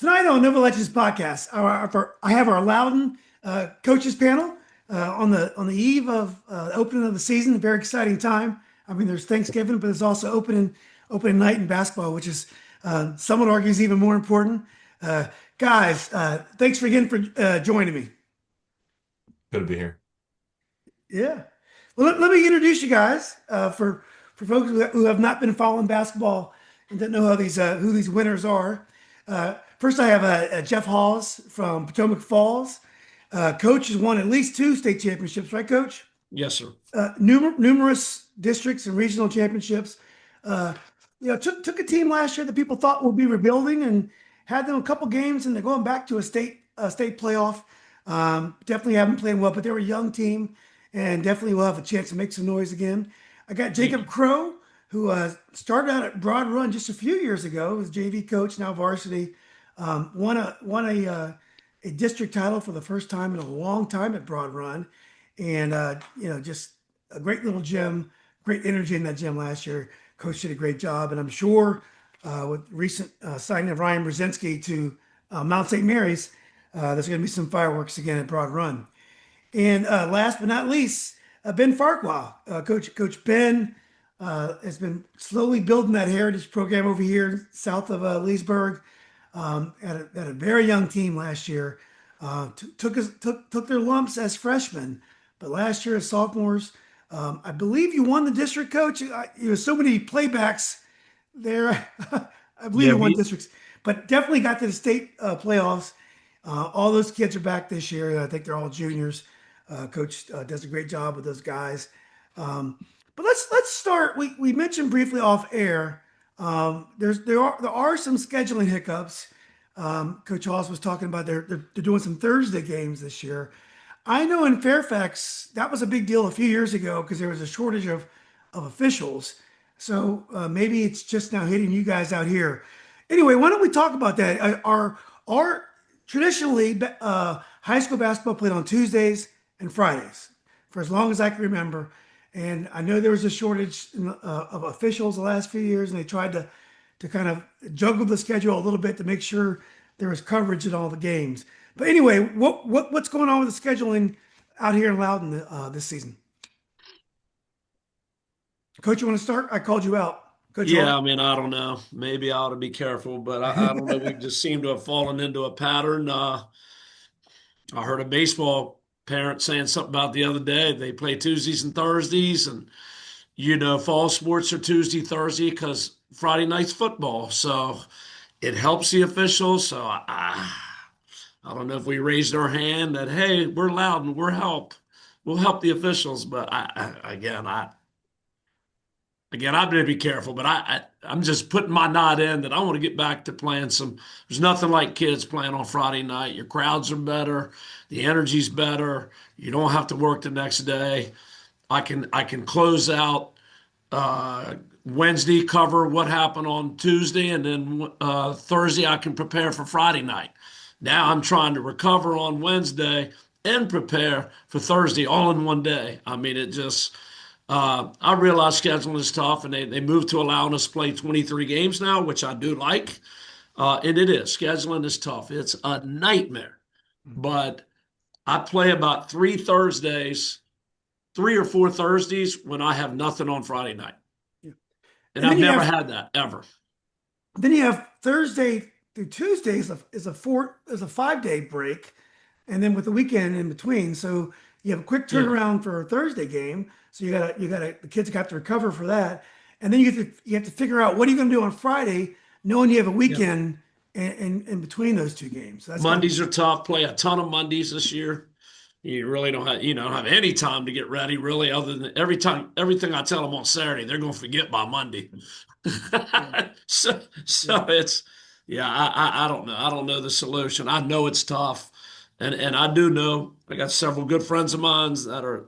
Tonight on Nova Legends podcast, I have our Loudoun coaches panel on the eve of opening of the season. A very exciting time. I mean, there's Thanksgiving, but there's also opening night in basketball, which is some would argue is even more important. Uh, Guys, thanks again for joining me. Good to be here. Yeah. Well, let me introduce you guys for folks who have not been following basketball and don't know how these who these winners are. First, I have Jeff Hawes from Potomac Falls. Coach has won at least two state championships, right, Coach? Yes, sir. Numerous districts and regional championships. Uh, took a team last year that people thought would be rebuilding and had them a couple games, and they're going back to a state playoff. Definitely haven't played well, but they were a young team, and definitely will have a chance to make some noise again. I got Jacob Krogh, who started out at Broad Run just a few years ago. Was JV coach, now varsity. Won a district title for the first time in a long time at Broad Run, and just a great little gym, great energy in that gym last year. Coach did a great job, and I'm sure with recent signing of Ryan Brzezinski to Mount St. Mary's, there's going to be some fireworks again at Broad Run. And last but not least, Ben Farquhar. Coach Ben has been slowly building that heritage program over here south of Leesburg. Had a very young team last year. Took their lumps as freshmen, but last year as sophomores, I believe you won the district, coach. You so many playbacks there. I believe Yeah, you won we districts, but definitely got to the state playoffs. All those kids are back this year. I think they're all juniors. Coach does a great job with those guys. But let's start. We mentioned briefly off air. There are some scheduling hiccups. Coach Hawes was talking about they're doing some Thursday games this year. I know in Fairfax that was a big deal a few years ago because there was a shortage of officials. So maybe it's just now hitting you guys out here. Anyway, why don't we talk about that? Our traditionally high school basketball played on Tuesdays and Fridays for as long as I can remember. And I know there was a shortage of officials the last few years, and they tried to kind of juggle the schedule a little bit to make sure there was coverage in all the games. But anyway, what's going on with the scheduling out here in Loudoun this season? Coach, you want to start? I called you out. Coach yeah, Hall. I mean, I don't know. Maybe I ought to be careful, but I don't know. We just seem to have fallen into a pattern. I heard a baseball parent saying something about the other day. They play Tuesdays and Thursdays, and fall sports are Tuesday, Thursday because Friday night's football. So it helps the officials. So I don't know if we raised our hand that hey, we're loud and we'll help the officials. But again, I'm going to be careful, but I'm just putting my nod in that I want to get back to playing some. There's nothing like kids playing on Friday night. Your crowds are better, the energy's better. You don't have to work the next day. I can close out Wednesday, cover what happened on Tuesday, and then Thursday I can prepare for Friday night. Now I'm trying to recover on Wednesday and prepare for Thursday all in one day. I mean, it just. I realize scheduling is tough, and they moved to allowing us to play 23 games now, which I do like. And it is. Scheduling is tough. It's a nightmare. But I play about 3 or 4 Thursdays when I have nothing on Friday night. Yeah. And And I've then you never have had that ever. then you have Thursday through Tuesday is a 5 day break, and then with the weekend in between. So you have a quick Yeah. turnaround for a Thursday game. So you gotta the kids got to recover for that, and then you have to figure out what are you going to do on Friday, knowing you have a Yeah. weekend in between those two games. So that's got to be Mondays are tough. Play a ton of Mondays this year. You really don't have any time to get ready, really, other than everything I tell them on Saturday, they're going to forget by Monday. yeah, So yeah. it's, yeah, I don't know. I don't know the solution. I know it's tough. And I do know I got several good friends of mine that are,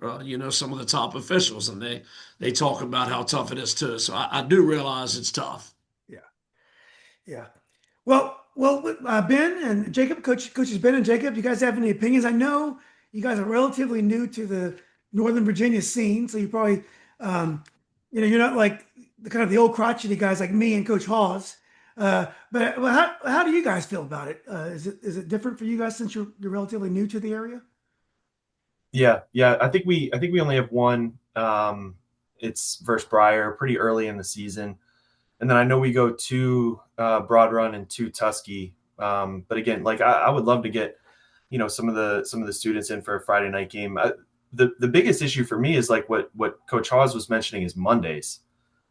some of the top officials, and they talk about how tough it is too. So I do realize it's tough. Yeah. Yeah. Well, Ben and Jacob, coaches Ben and Jacob, you guys have any opinions? I know you guys are relatively new to the Northern Virginia scene, so you probably, you're not like the kind of the old crotchety guys like me and Coach Hawes. But well, how do you guys feel about it? Is it different for you guys since you're relatively new to the area? Yeah. I think we only have one. It's versus Briar, pretty early in the season, and then I know we go to Broad Run and to Tusky. But again, like I would love to get some of the students in for a Friday night game. The biggest issue for me is like what Coach Hawes was mentioning is Mondays.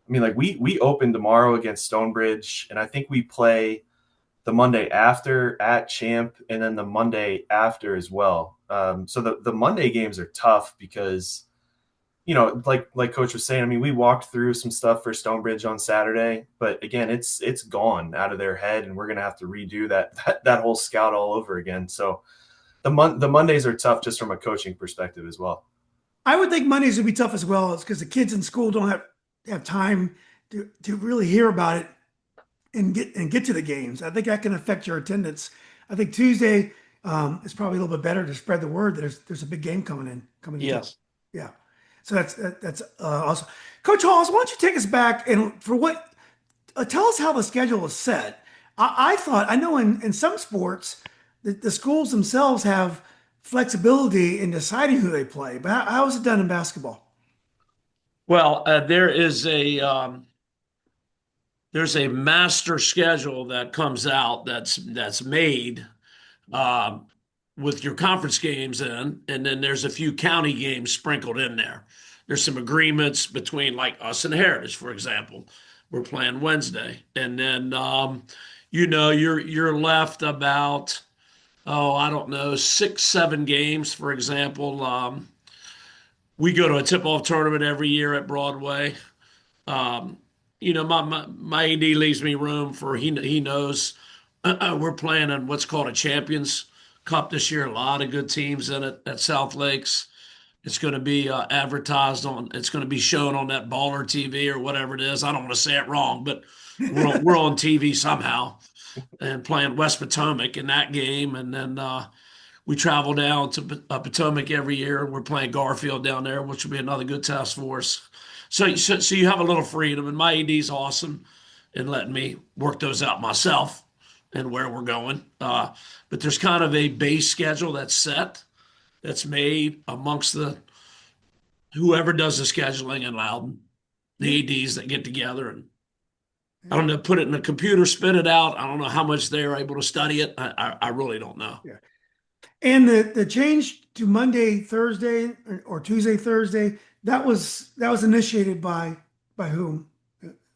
I mean, like we open tomorrow against Stonebridge, and I think we play the Monday after at Champ, and then the Monday after as well. So the Monday games are tough because like Coach was saying. I mean, we walked through some stuff for Stonebridge on Saturday, but again, it's gone out of their head, and we're gonna have to redo that whole scout all over again. So the Mondays are tough just from a coaching perspective as well. I would think Mondays would be tough as well, because the kids in school don't have time to really hear about it and get to the games. I think that can affect your attendance. I think Tuesday is probably a little bit better to spread the word that there's a big game coming in. Yes. Yeah. So that's awesome. Coach Halls, why don't you take us back and tell us how the schedule is set. I know in some sports the schools themselves have flexibility in deciding who they play, but how is it done in basketball? Well, there's a master schedule that comes out that's made um, with your conference games in, and then there's a few county games sprinkled in there. There's some agreements between like us and Heritage, for example. We're playing Wednesday, and then you're left about, oh, I don't know, 6, 7 games, for example. We go to a tip-off tournament every year at Broadway. Um, my AD leaves me room for he knows we're playing in what's called a Champions Cup this year. A lot of good teams in it at South Lakes. It's going to be advertised on. It's going to be shown on that Baller TV or whatever it is. I don't want to say it wrong, but we're on TV somehow and playing West Potomac in that game, and then we travel down to Potomac every year. We're playing Garfield down there, which will be another good test for us. So you have a little freedom, and my AD's awesome in letting me work those out myself and where we're going. But there's kind of a base schedule that's set, that's made amongst the whoever does the scheduling in Loudoun, the ADs that get together and I don't know, put it in a computer, spit it out. I don't know how much they're able to study it. I really don't know. Yeah. And the change to Monday, Thursday, or Tuesday, Thursday, that was initiated by whom?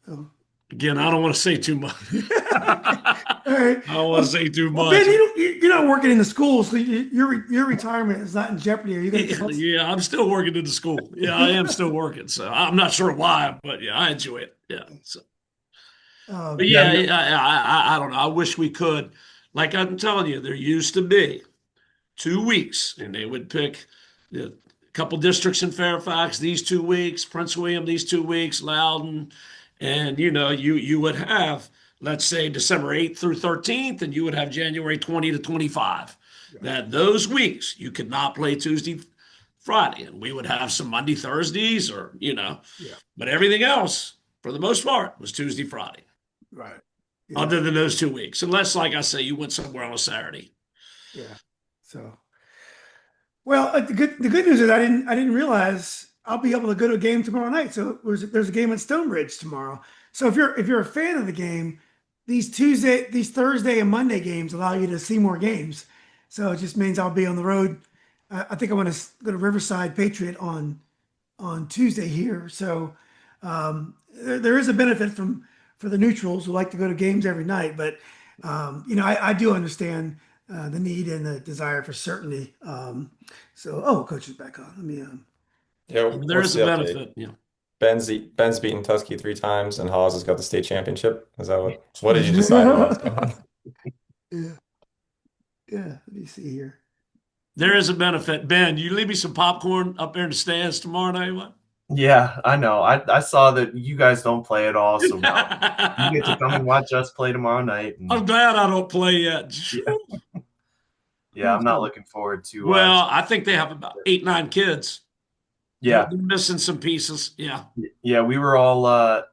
Oh. Again, I don't want to say too much. All right. I don't want to say too Well, much. Ben, you're not working in the school, so your retirement is not in jeopardy. Are you going to? Yeah, I'm still working in the school. Yeah, I am still working. So I'm not sure why, but yeah, I enjoy it. Yeah. So, but yeah, I don't know. I wish we could. Like I'm telling you, there used to be 2 weeks, and they would pick a couple districts in Fairfax these 2 weeks, Prince William these 2 weeks, Loudoun, and you would have, let's say, December 8th through 13th, and you would have January 20 to 25. That those weeks you could not play Tuesday, Friday, and we would have some Monday, Thursdays, or Yeah. but everything else for the most part was Tuesday, Friday, Right. Yeah. other than those 2 weeks, unless, like I say, you went somewhere on a Saturday. Yeah. So, well, the good news is I didn't realize I'll be able to go to a game tomorrow night. So there's a game at Stonebridge tomorrow. So if you're a fan of the game, these Thursday and Monday games allow you to see more games. So it just means I'll be on the road. I think I want to go to Riverside Patriot on Tuesday here. So there is a benefit for the neutrals who like to go to games every night. But I do understand the need and the desire for certainty. Coach is back on. Let me. Yeah, There what's is a the benefit. update? Ben's beaten Tusky 3 times, and Hawes has got the state championship. Is that what did you decide on? What's going on? Yeah. Yeah. Let me see here. There is a benefit. Ben, you leave me some popcorn up there in the stands tomorrow night. What? Yeah, I know. I saw that you guys don't play at all, so you get to come and watch us play tomorrow night. I'm glad I don't play yet. Yeah, I'm not looking forward to. Well, I think they have about 8, 9 kids. Yeah, They're missing some pieces. Yeah. yeah, we were all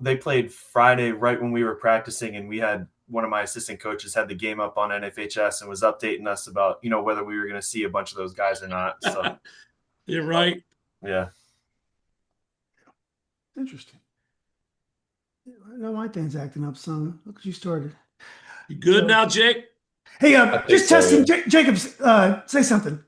they played Friday right when we were practicing, and we had one of my assistant coaches had the game up on NFHS and was updating us about, whether we were going to see a bunch of those guys or not. So You're right. yeah. Interesting. No, my thing's acting up, son. Look what you started. You good now, Jake? Hey, I think just so, testing. yeah. Jacobs, say something.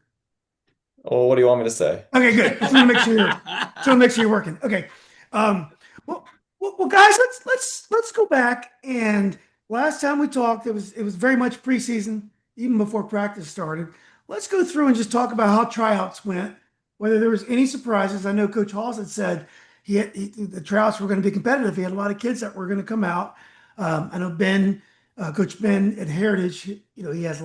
Well, what do you want me to say? Okay, good. Just want to make sure you're working. Okay. Well, guys, let's go back. And last time we talked, it was very much preseason, even before practice started. Let's go through and just talk about how tryouts went. Whether there was any surprises. I know Coach Hawes had said the tryouts were going to be competitive. He had a lot of kids that were going to come out. I know Coach Ben at Heritage. He has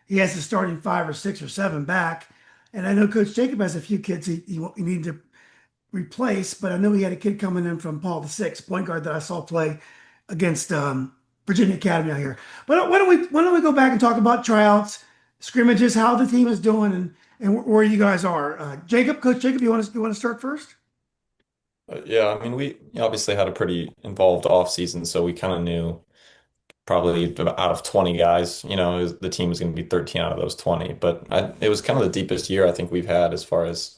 he has the starting 5 or 6 or 7 back. And I know Coach Jacob has a few kids he needed to replace, but I know he had a kid coming in from Paul VI, point guard that I saw play against Virginia Academy out here. But why don't we go back and talk about tryouts, scrimmages, how the team is doing, and where you guys are. Coach Jacob, you want to start first? Yeah, I mean, we obviously had a pretty involved off season, so we kind of knew probably out of 20 guys, the team was going to be 13 out of those 20. But it was kind of the deepest year I think we've had as far as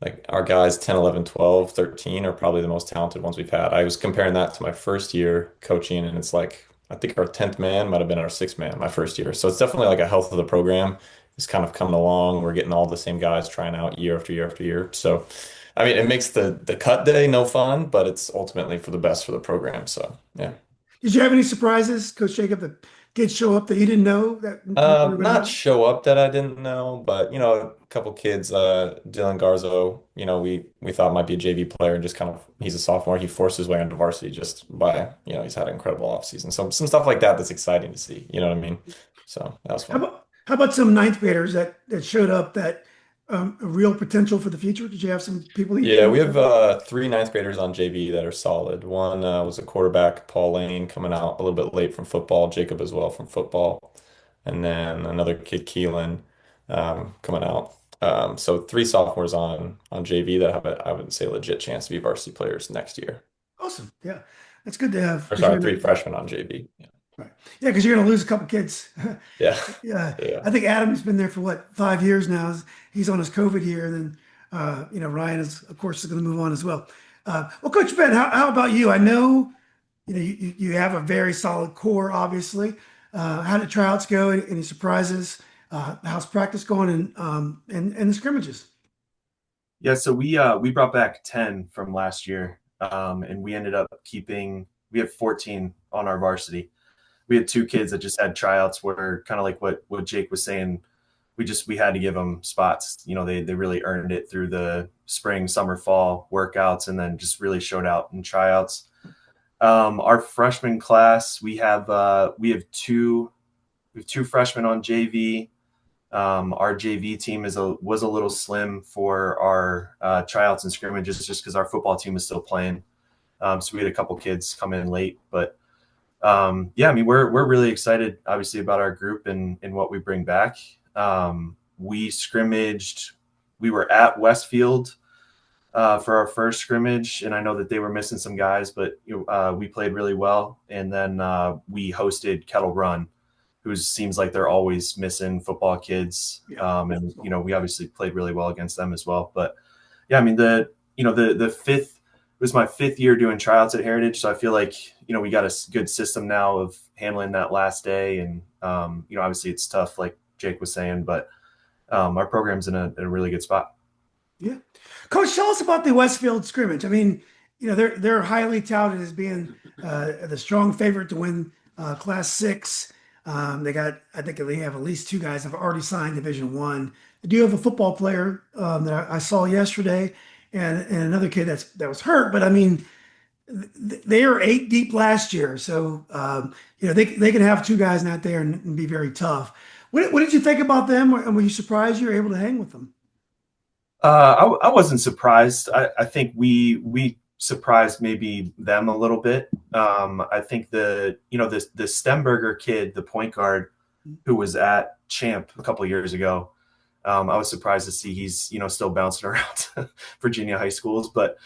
like our guys 10, 11, 12, 13 are probably the most talented ones we've had. I was comparing that to my first year coaching, and it's like I think our 10th man might have been our 6th man my first year. So it's definitely like a health of the program is kind of coming along. We're getting all the same guys trying out year after year after year. So I mean, it makes the cut day no fun, but it's ultimately for the best for the program. So yeah. Did you have any surprises, Coach Jacob, that did show up that you didn't know that you were going to Not have? show up that I didn't know, but a couple kids, Dylan Garzo, we thought might be a JV player, and just kind of he's a sophomore. He forced his way into varsity just by, he's had an incredible offseason. So some stuff like that that's exciting to see. You know what I mean? So that was fun. How about some ninth graders that showed up that a real potential for the future? Did you have some people? Yeah, we have 3 ninth graders on JV that are solid. One was a quarterback, Paul Lane, coming out a little bit late from football. Jacob as well from football, and then another kid, Keelan, coming out. So 3 sophomores on JV that have I would say a legit chance to be varsity players next year. Awesome. Yeah, that's good to have. Or 'Cause sorry, 3 freshmen on JV. Yeah. right. Yeah, because you're going to lose a couple kids. Yeah. Yeah, Yeah. I think Adam's been there for what, 5 years now. He's on his COVID year, and then Ryan is, of course, going to move on as well. Well, Coach Ben, how about you? I know you have a very solid core, obviously. How did tryouts go? Any surprises? How's practice going, and the scrimmages? Yeah, so we brought back 10 from last year, and we ended up we have 14 on our varsity. We had 2 kids that just had tryouts where kind of like what Jake was saying, we had to give them spots. They really earned it through the spring, summer, fall workouts, and then just really showed out in tryouts. Our freshman class, we have 2 freshmen on JV. Our JV team was a little slim for our tryouts and scrimmages just because our football team is still playing. So we had a couple kids come in late, but yeah, I mean, we're really excited, obviously, about our group and what we bring back. We scrimmaged. We were at Westfield for our first scrimmage, and I know that they were missing some guys, but we played really well. And then we hosted Kettle Run, who seems like they're always missing football kids. And we obviously played really well against them as well. But yeah, I mean, the fifth. It was my 5th year doing tryouts at Heritage, so I feel like we got a good system now of handling that last day, and obviously it's tough, like Jake was saying, but our program's in a really good spot. Yeah, Coach, tell us about the Westfield scrimmage. I mean, they're highly touted as being the strong favorite to win Class 6. I think they have at least 2 guys that have already signed Division 1. They do have a football player that I saw yesterday, and another kid that was hurt. But I mean, they are 8 deep last year, so they can have 2 guys out there and be very tough. What did you think about them, and were you surprised you were able to hang with them? I wasn't surprised. I think we surprised maybe them a little bit. I think the Stemberger kid, the point guard who was at Champ a couple of years ago, I was surprised to see he's still bouncing around Virginia high schools, but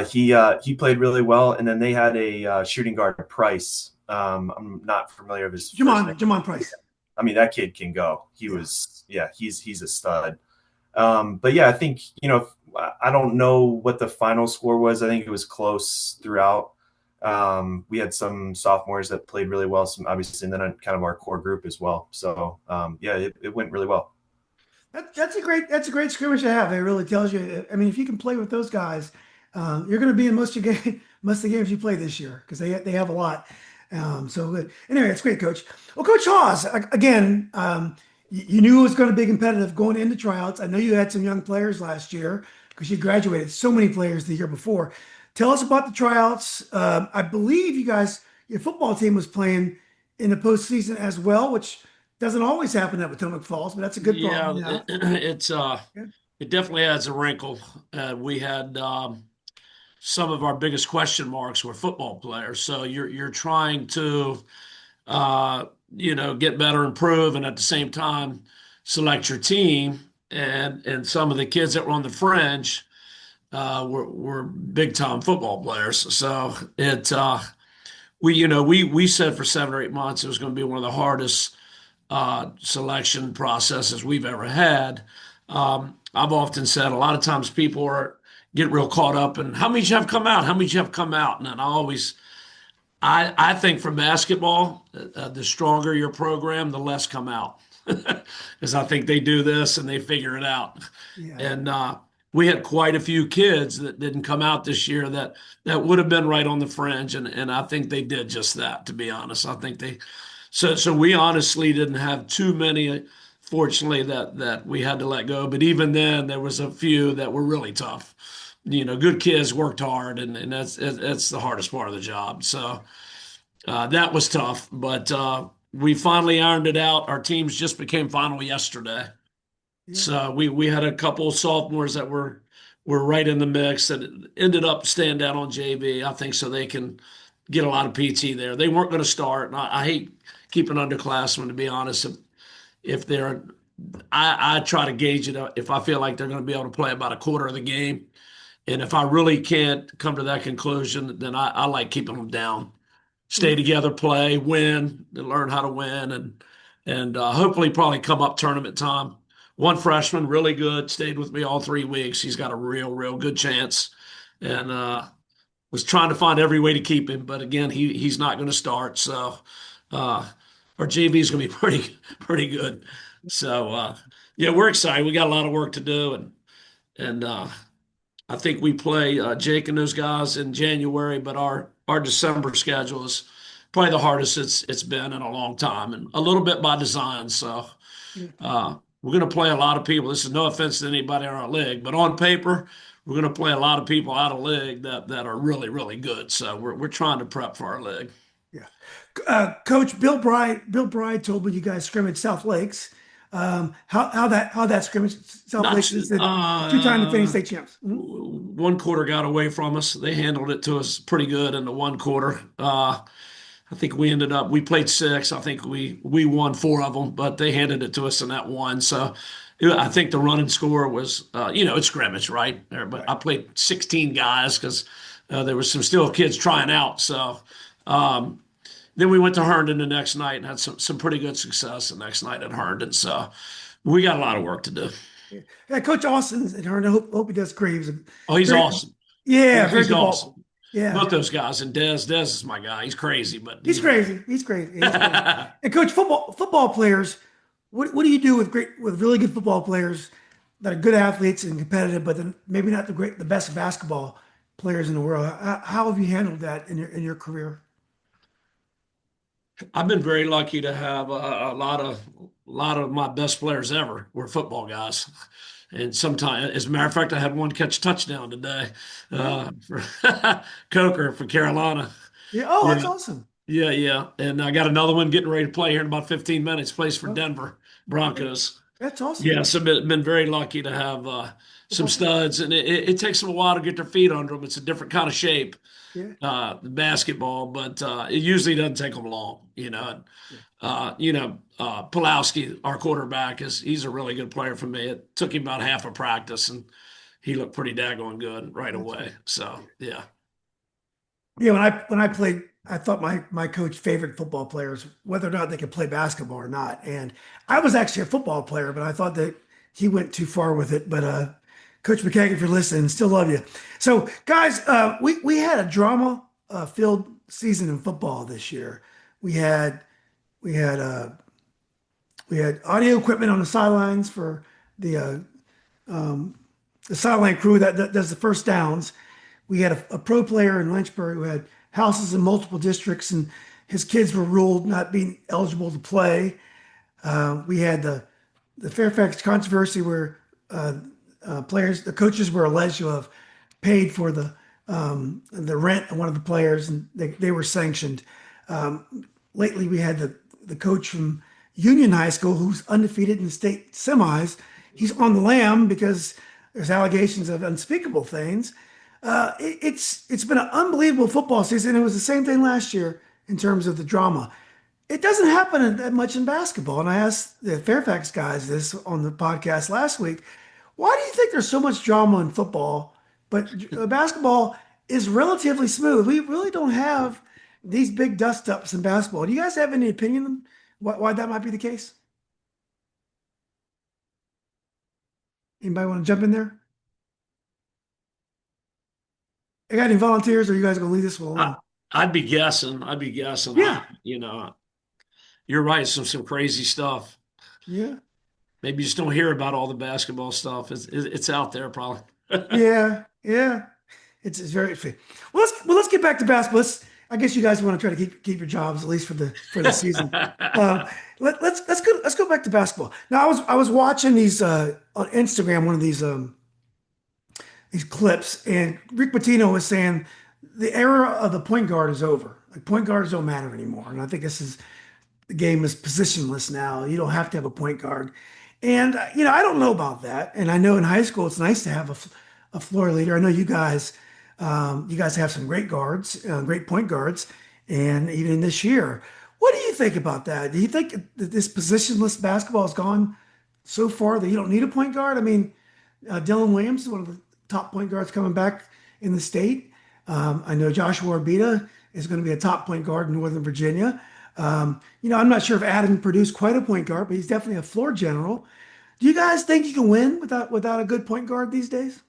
he played really well. And then they had a shooting guard, Price. I'm not familiar with his first name. Jamon Price. I mean, that kid can go. He's a stud. But yeah, I think I don't know what the final score was. I think it was close throughout. We had some sophomores that played really well, some obviously, and then kind of our core group as well. So it went really well. That's a great scrimmage to have. It really tells you. I mean, if you can play with those guys, you're going to be in most of the games you play this year because they have a lot. So anyway, it's great, Coach. Well, Coach Hawes, again, you knew it was going to be competitive going into tryouts. I know you had some young players last year because you graduated so many players the year before. Tell us about the tryouts. I believe your football team was playing in the postseason as well, which doesn't always happen at Potomac Falls, but that's a good problem. It definitely adds a wrinkle. We had some of our biggest question marks were football players. So you're trying to get better, improve, and at the same time select your team. And some of the kids that were on the fringe were big time football players. So we said for 7 or 8 months it was going to be one of the hardest selection processes we've ever had. I've often said a lot of times people get real caught up in how many you have come out, how many you have come out, and then I think for basketball, the stronger your program, the less come out, because I think they do this and they figure it out. Yeah. And we had quite a few kids that didn't come out this year that would have been right on the fringe, and I think they did just that. To be honest, I think so we honestly didn't have too many, fortunately, that we had to let go. But even then, there was a few that were really tough. Good kids worked hard, and that's the hardest part of the job. So that was tough, but we finally ironed it out. Our teams just became final yesterday. Yeah. So we had a couple of sophomores that were right in the mix that ended up staying down on JV. I think so they can get a lot of PT there. They weren't going to start, and I hate keeping underclassmen, to be honest. If they're, I try to gauge it if I feel like they're going to be able to play about a quarter of the game. And if I really can't come to that conclusion, then I like keeping them down. Stay together, play, win, and learn how to win, and hopefully probably come up tournament time. One freshman, really good, stayed with me all 3 weeks. He's got a real good chance, and was trying to find every way to keep him. But again, he's not going to start. So our JV is going to be pretty good. So we're excited. We got a lot of work to do, and I think we play Jake and those guys in January, but our December schedule is probably the hardest it's been in a long time, and a little bit by design. So we're going to play a lot of people. This is no offense to anybody in our league, but on paper, we're going to play a lot of people out of league that are really good. So we're trying to prep for our league. Yeah, Coach Bill Bride told me you guys scrimmaged South Lakes. How that scrimmage South Lakes is the two-time defending state champs. Mm-hmm. One quarter got away from us. They handled it to us pretty good in the one quarter. I think we played 6. I think we won 4 of them, but they handed it to us in that one. So I think the running score was, it's scrimmage, right? But I played 16 guys because there was some still kids trying out. So then we went to Herndon the next night and had some pretty good success the next night at Herndon. So we got a lot of work to do. Yeah, Coach Austin's at Herndon. Hope he does great. He's awesome. Yeah, he's awesome. Yeah, both those guys, and Des is my guy. He's crazy, but he's crazy. He's crazy. And Coach, football players, what do you do with really good football players that are good athletes and competitive, but then maybe not the best basketball players in the world? How have you handled that in your career? I've been very lucky to have a lot of my best players ever were football guys. And sometimes, as a matter of fact, I had one catch touchdown today for Coker for Carolina. Yeah. Oh, that's awesome. Yeah. And I got another one getting ready to play here in about 15 minutes. Plays for Denver Broncos. That's awesome. Yeah, so been very lucky to have some Football player. studs, and it takes them a while to get their feet under them. It's a different kind of shape, Yeah. the basketball, but it usually doesn't take them long, you know. And, Yeah. Pulowski, our quarterback, he's a really good player for me. It took him about half a practice, and he looked pretty daggone good right That's away. good. So yeah. Yeah, when I played, I thought my coach favored football players, whether or not they could play basketball or not. And I was actually a football player, but I thought that he went too far with it. But Coach McKagan, if you're listening, still love you. So, guys, we had a drama filled season in football this year. We had we had uh, we had audio equipment on the sidelines for the uh, the sideline crew that does the first downs. We had a pro player in Lynchburg who had houses in multiple districts, and his kids were ruled not being eligible to play. We had the Fairfax controversy where the coaches were alleged to have paid for the rent of one of the players, and they were sanctioned. Lately, we had the coach from Union High School who's undefeated in the state semis. He's on the lam because there's allegations of unspeakable things. It's been an unbelievable football season. It was the same thing last year in terms of the drama. It doesn't happen that much in basketball. And I asked the Fairfax guys this on the podcast last week. Why do you think there's so much drama in football, but basketball is relatively smooth? We really don't have these big dust ups in basketball. Do you guys have any opinion on why that might be the case? Anybody want to jump in there? I got any volunteers, or are you guys gonna leave this one I, alone? I'd be guessing. I'd be guessing. Yeah, You're right. Some crazy stuff. yeah. Maybe you just don't hear about all the basketball stuff. It's out there probably. Yeah, yeah. It's very interesting. Well, let's get back to basketball. I guess you guys want to try to keep your jobs at least for the season. Uh, let's go back to basketball. Now I was watching these on Instagram, one of these clips, and Rick Pitino was saying the era of the point guard is over. Like point guards don't matter anymore, and I think the game is positionless now. You don't have to have a point guard. And, I don't know about that. And I know in high school, it's nice to have a floor leader. I know you guys have some great guards, great point guards, and even this year. What do you think about that? Do you think that this positionless basketball has gone so far that you don't need a point guard? I mean, Dylan Williams is one of the top point guards coming back in the state. I know Joshua Orbita is going to be a top point guard in Northern Virginia. I'm not sure if Adam produced quite a point guard, but he's definitely a floor general. Do you guys think you can win without a good point guard these days?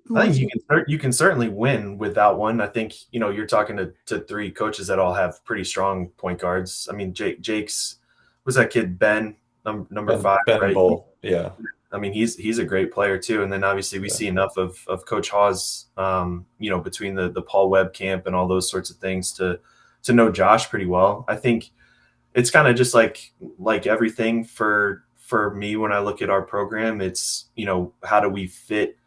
Who I think wants to? you can certainly win without one. I think you're talking to three coaches that all have pretty strong point guards. I mean, Jake's was that kid Ben number five, Ben right? Bull. Yeah. I mean, he's a great player too. And then obviously we Yeah. see enough of Coach Hawes, between the Paul Webb camp and all those sorts of things to know Josh pretty well. I think it's kind of just like everything for me when I look at our program. It's how do we fit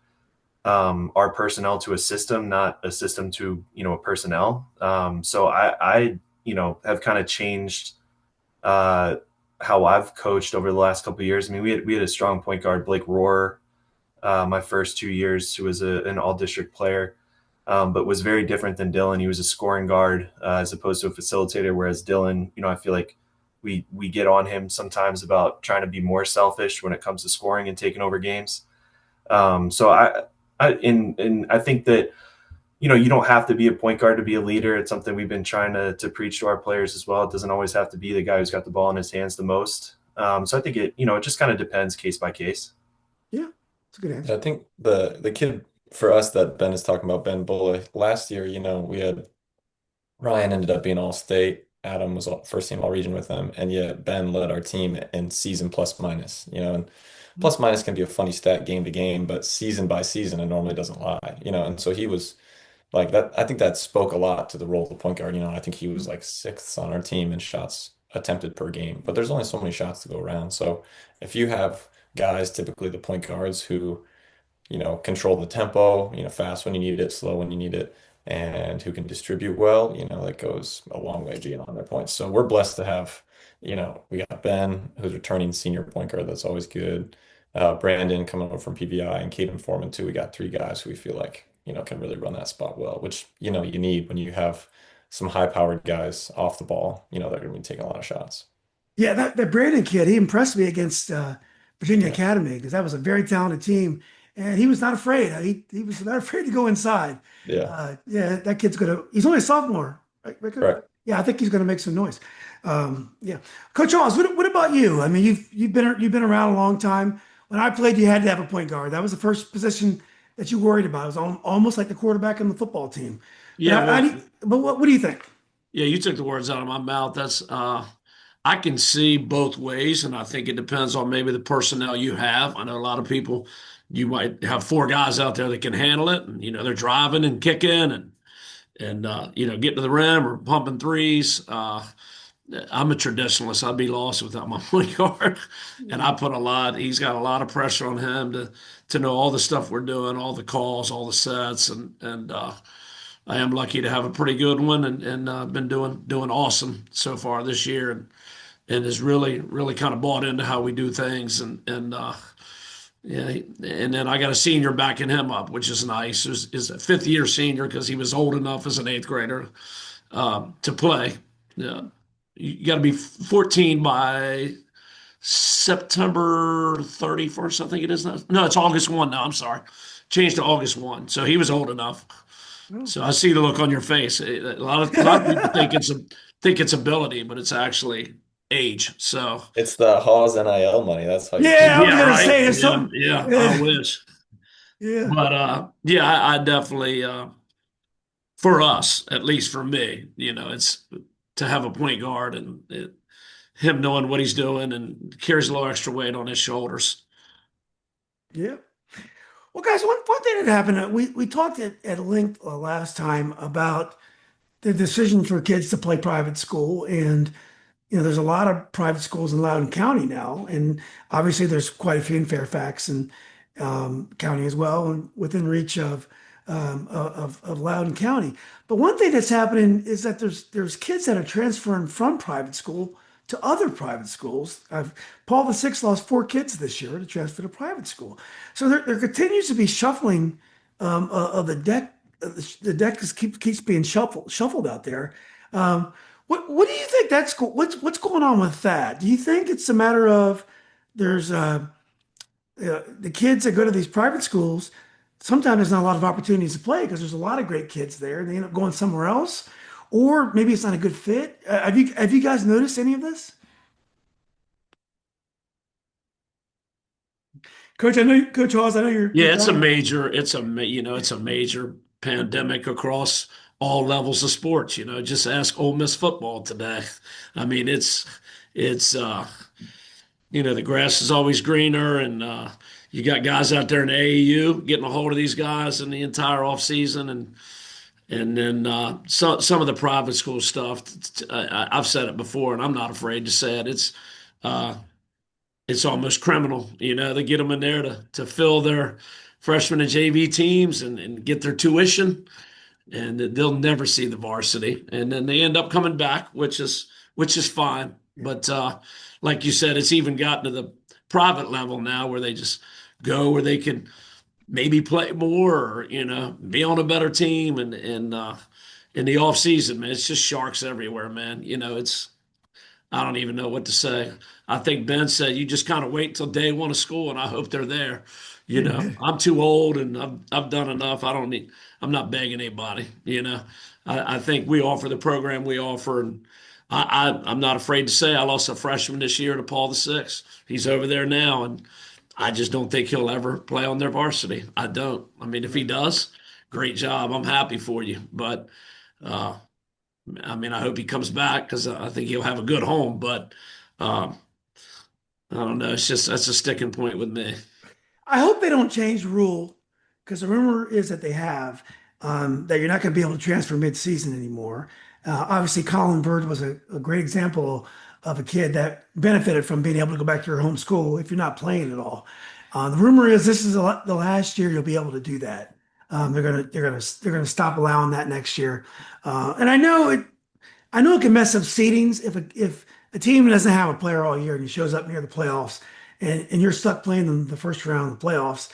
our personnel to a system, not a system to a personnel. So I have kind of changed uh, how I've coached over the last couple of years. I mean, we had a strong point guard, Blake Rohr, my first 2 years, who was an all district player, but was very different than Dylan. He was a scoring guard as opposed to a facilitator. Whereas Dylan, I feel like we get on him sometimes about trying to be more selfish when it comes to scoring and taking over games. So I think that you don't have to be a point guard to be a leader. It's something we've been trying to preach to our players as well. It doesn't always have to be the guy who's got the ball in his hands the most. So I think it just kind of depends case by case. Yeah, it's a good I answer. think the kid for us that Ben is talking about, Ben Bull, last year, we had Ryan ended up being all state. Adam was first team all region with them. And yet Ben led our team in season plus minus, and plus minus can be a funny stat game to game, but season by season, it normally doesn't lie, and so he was like that. I think that spoke a lot to the role of the point guard. I think he was like sixth on our team in shots attempted per game, but there's only so many shots to go around. So if you have guys, typically the point guards who control the tempo, fast when you need it, slow when you need it, and who can distribute well, that goes a long way beyond their points. So we're blessed to have, we got Ben, who's returning senior point guard. That's always good. Brandon coming over from PVI and Caden Foreman too. We got three guys who we feel like, can really run that spot well, which, you need when you have some high-powered guys off the ball, they're going to be taking a lot of shots. Yeah, that Brandon kid, he impressed me against Virginia Yeah. Academy because that was a very talented team, and he was not afraid. He was not afraid to go inside. Yeah. Yeah, that kid's gonna. He's only a sophomore, right, Ricker? Correct. Yeah, I think he's gonna make some noise. Yeah, Coach Hawes, what about you? I mean, you've been around a long time. When I played, you had to have a point guard. That was the first position that you worried about. It was almost like the quarterback on the football team. Yeah, well, But what do you think? yeah, you took the words out of my mouth. That's I can see both ways, and I think it depends on maybe the personnel you have. I know a lot of people, you might have four guys out there that can handle it, and they're driving and kicking and getting to the rim or pumping threes. I'm a traditionalist. I'd be lost without my point guard, and I put a lot. He's got a lot of pressure on him to know all the stuff we're doing, all the calls, all the sets, and I am lucky to have a pretty good one, and been doing awesome so far this year, and has really kind of bought into how we do things, and yeah, and then I got a senior backing him up, which is nice. Is a fifth year senior because he was old enough as an eighth grader to play. Yeah, you got to be 14 by September 31st, I think it is now. No, it's August 1 now. I'm sorry. Changed to August 1. So he was old enough. So I see the look on your face. A lot of people think it's ability, but it's actually age. So It's the Hawes NIL money. That's how you Yeah, I was yeah, gonna right. say it's Yeah, something. yeah, I wish. Yeah. But yeah, I definitely for us, at least for me, it's to have a point guard and him knowing what he's doing and carries a little extra weight on his shoulders. Yeah. Well, guys, one thing that happened, we talked at length last time about the decision for kids to play private school. And, there's a lot of private schools in Loudoun County now. And obviously, there's quite a few in Fairfax and County as well, and within reach of Loudoun County. But one thing that's happening is that there's kids that are transferring from private school to other private schools. Paul the Sixth lost four kids this year to transfer to private school. So there continues to be shuffling of the deck. The deck keeps being shuffled out there. What do you think what's going on with that? Do you think it's a matter of there's the kids that go to these private schools, sometimes there's not a lot of opportunities to play because there's a lot of great kids there and they end up going somewhere else, or maybe it's not a good fit. Have you guys noticed any of this? Coach, Coach Hawes, I know Yeah, you're it's a talking. major, it's a major pandemic across all levels of sports. Just ask Ole Miss football today. I mean, it's the grass is always greener, and you got guys out there in the AAU getting a hold of these guys in the entire off season, and then some of the private school stuff. I've said it before, and I'm not afraid to say it. Uh, it's almost criminal. They get them in there to fill their freshman and JV teams and get their tuition, and they'll never see the varsity, and then they end up coming back, which is fine. But like you said, it's even gotten to the private level now where they just go where they can maybe play more or be on a better team, and in the off season, man, it's just sharks everywhere, man. It's I don't even know what to say. I think Ben said you just kind of wait till day one of school, and I hope they're there. I'm too old, and I've done enough. I don't need. I'm not begging anybody. I think we offer the program we offer, and I'm not afraid to say I lost a freshman this year to Paul the Sixth. He's over there now, and I just don't think he'll ever play on their varsity. I don't. I mean, if he does, great job. I'm happy for you, but. Uh, I mean, I hope he comes back because I think he'll have a good home. But um, I don't know. That's a sticking point with me. I hope they don't change the rule because the rumor is that they have that you're not going to be able to transfer mid-season anymore. Obviously, Colin Bird was a great example of a kid that benefited from being able to go back to your home school if you're not playing at all. The rumor is this is the last year you'll be able to do that. They're gonna stop allowing that next year. And I know it can mess up seedings if a team doesn't have a player all year and he shows up near the playoffs and you're stuck playing them the first round of the playoffs.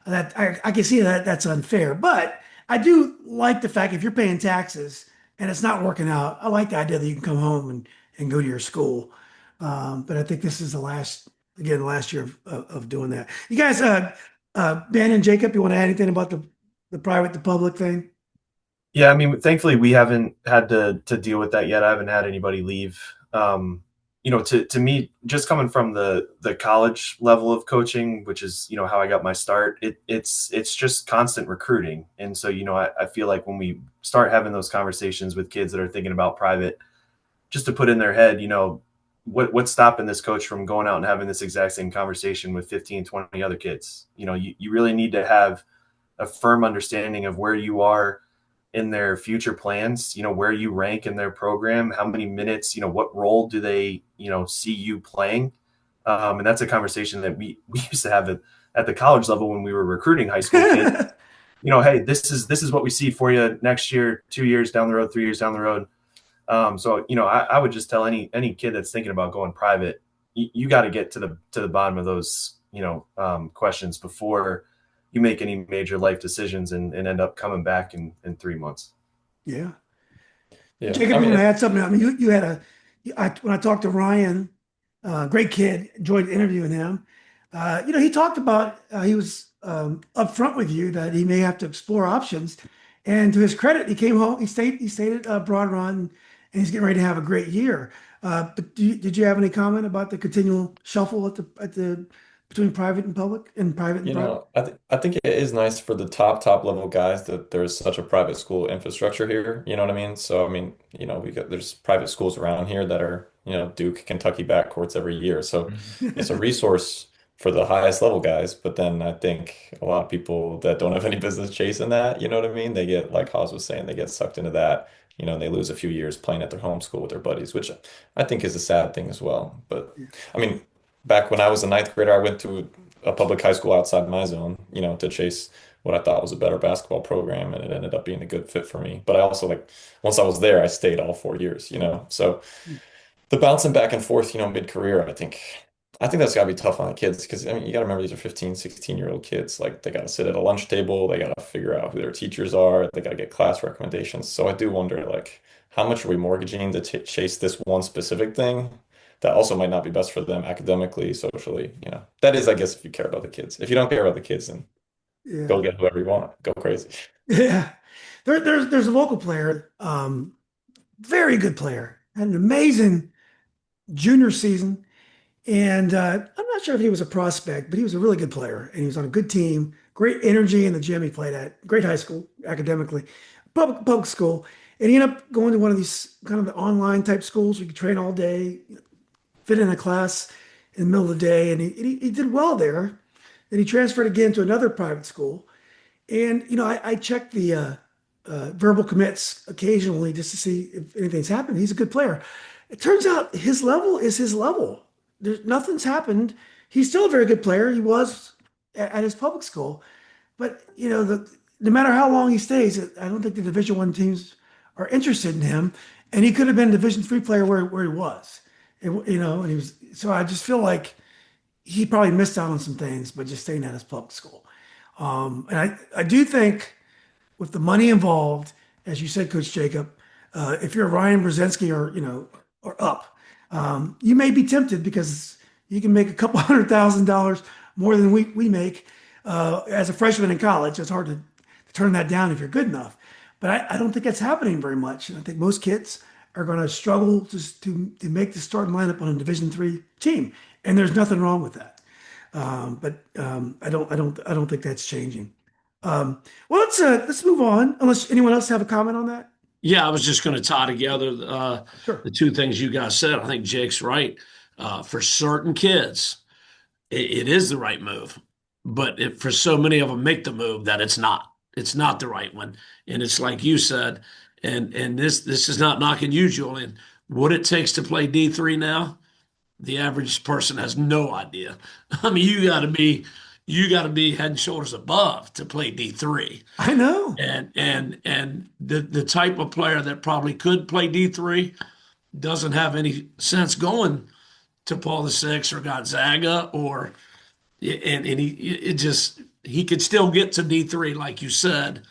That I can see that that's unfair. But I do like the fact if you're paying taxes and it's not working out, I like the idea that you can come home and go to your school. But I think this is the last year of doing that. You guys, Ben and Jacob, you want to add anything about the private to public thing? Yeah, I mean, thankfully we haven't had to deal with that yet. I haven't had anybody leave. To me, just coming from the college level of coaching, which is how I got my start, it's just constant recruiting. And so I feel like when we start having those conversations with kids that are thinking about private, just to put in their head, what's stopping this coach from going out and having this exact same conversation with 15, 20 other kids? You really need to have a firm understanding of where you are in their future plans, where you rank in their program, how many minutes, what role do they, see you playing. And that's a conversation that we used to have at the college level when we were recruiting high school kids. Hey, this is what we see for you next year, 2 years down the road, 3 years down the road. I would just tell any kid that's thinking about going private, you got to get to the bottom of those, questions before you make any major life decisions and end up coming back in 3 months. Yeah. Yeah. Jacob, I you mean, want to add something? I mean, you had when I talked to Ryan, great kid, enjoyed interviewing him. He talked about he was upfront with you that he may have to explore options. And to his credit, he came home. He stayed at Broad Run, and he's getting ready to have a great year. But did you have any comment about the continual shuffle at the between private and public and private and private? I think it is nice for the top level guys that there's such a private school infrastructure here. You know what I mean? So I mean, there's private schools around here that are, Duke, Kentucky backcourts every year. So it's a resource for the highest level guys. But then I think a lot of people that don't have any business chasing that, you know what I mean? They get, like Hawes was saying, they get sucked into that. And they lose a few years playing at their home school with their buddies, which I think is a sad thing as well. But I mean, back when I was a ninth grader, I went to a public high school outside my zone, to chase what I thought was a better basketball program, and it ended up being a good fit for me. But I also once I was there, I stayed all 4 years, So the bouncing back and forth, mid-career, I think that's gotta be tough on the kids because I mean you gotta remember these are 15, 16-year-old kids. Like they gotta sit at a lunch table, they gotta figure out who their teachers are, they gotta get class recommendations. So I do wonder how much are we mortgaging to chase this one specific thing that also might not be best for them academically, socially, That is, I guess, if you care about the kids. If you don't care about the kids, then Yeah. go get whoever you want. Go crazy. Yeah. There's a local player, very good player, had an amazing junior season. And I'm not sure if he was a prospect, but he was a really good player. And he was on a good team, great energy in the gym he played at, great high school academically, public school. And he ended up going to one of these kind of the online type schools where you could train all day, fit in a class in the middle of the day. And he did well there. Then he transferred again to another private school. And, I check the verbal commits occasionally just to see if anything's happened. He's a good player. It turns out his level is his level. Nothing's happened. He's still a very good player. He was at his public school, but no matter how long he stays, I don't think the Division I teams are interested in him. And he could have been a Division III player where he was, and he was. So I just feel like he probably missed out on some things by just staying at his public school. And I do think with the money involved, as you said, Coach Jacob, if you're Ryan Brzezinski or up, you may be tempted because you can make a couple $100,000 more than we make as a freshman in college. It's hard to turn that down if you're good enough. But I don't think that's happening very much. And I think most kids are going to struggle to make the starting lineup on a Division III team, and there's nothing wrong with that. But I don't think that's changing. Well, let's move on. Unless anyone else have a comment on that. Yeah, I was just going to tie together Sure. the two things you guys said. I think Jake's right. For certain kids, it is the right move, but for so many of them make the move that it's not. It's not the right one, and it's like you said, and this is not knocking you, Julian. What it takes to play D3 now, the average person has no idea. I mean, you got to be you got to be head and shoulders above to play D3. I know. And the type of player that probably could play D3 doesn't have any sense going to Paul VI or Gonzaga and he could still get to D3 like you said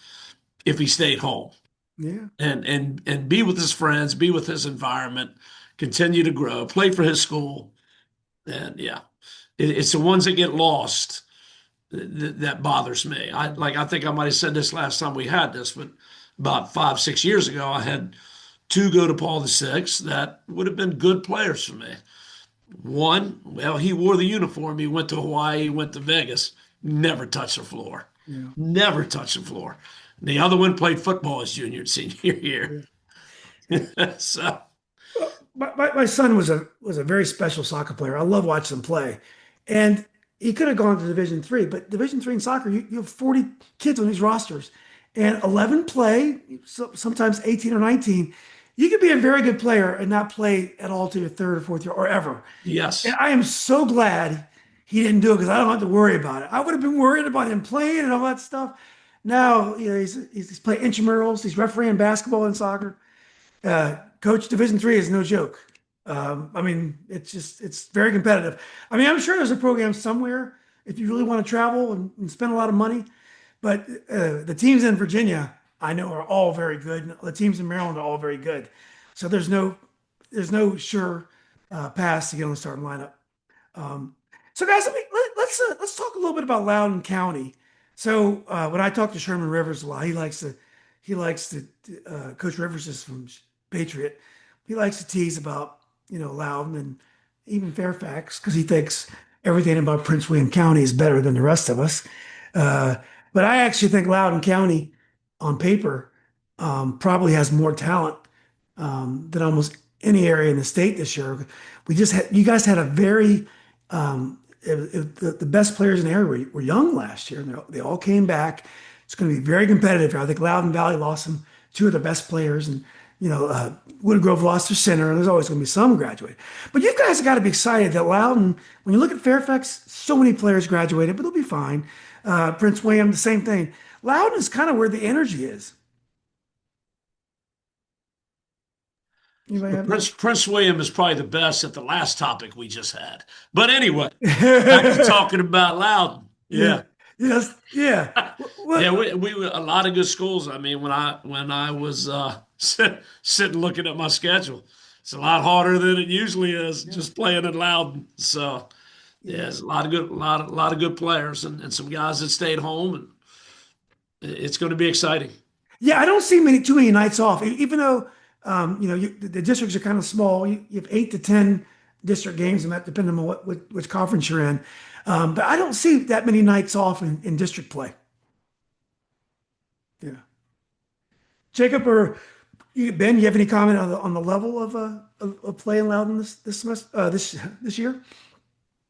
if he stayed home Yeah. and be with his friends, be with his environment, continue to grow, play for his school. And yeah, it's the ones that get lost that bothers me. I think I might have said this last time we had this, but about 5, 6 years ago, I had two go to Paul VI that would have been good players for me. One, well, he wore the uniform. He went to Hawaii, he went to Vegas, never touched the floor. Yeah. Never touched the floor. The other one played football his junior and senior year. So, My son was a very special soccer player. I love watching him play, and he could have gone to Division 3, but Division 3 in soccer, you have 40 kids on these rosters, and 11 play, sometimes 18 or 19. You could be a very good player and not play at all to your third or fourth year or ever. And yes. I am so glad he didn't do it because I don't have to worry about it. I would have been worried about him playing and all that stuff. Now, he's playing intramurals, he's refereeing basketball and soccer. Coach, Division 3 is no joke. I mean, it's very competitive. I mean, I'm sure there's a program somewhere if you really want to travel and spend a lot of money. But the teams in Virginia, I know, are all very good. And the teams in Maryland are all very good. So there's no sure pass to get on the starting lineup. So guys, let's talk a little bit about Loudoun County. So when I talk to Sherman Rivers a lot, he likes to Coach Rivers is from Patriot. He likes to tease about Loudoun and even Fairfax because he thinks everything about Prince William County is better than the rest of us. But I actually think Loudoun County, on paper, probably has more talent than almost any area in the state this year. You guys had a very the best players in the area were young last year, and they all came back. It's going to be very competitive here. I think Loudoun Valley lost two of their best players, and Wood Grove lost their center, and there's always going to be some graduate. But you guys have got to be excited that Loudoun, when you look at Fairfax, so many players graduated, but they'll be fine. Prince William, the same thing. Loudoun is kind of where the energy is. Anybody have Prince William is probably the best at the last topic we just had. But anyway, back to talking about Loudoun. Yeah. Yes. Yeah. Yeah, we were a lot of good schools. I mean, when I was sitting looking at my schedule, it's a lot harder than it usually is just playing in Loudoun. So yeah, it's a lot of good players and some guys that stayed home, and it's going to be exciting. Yeah, I don't see too many nights off, even though the districts are kind of small. You have 8 to 10 district games, and that depending on which conference you're in. But I don't see that many nights off in district play. Yeah. Jacob or Ben, you have any comment on the level of play in Loudoun this semester, this year?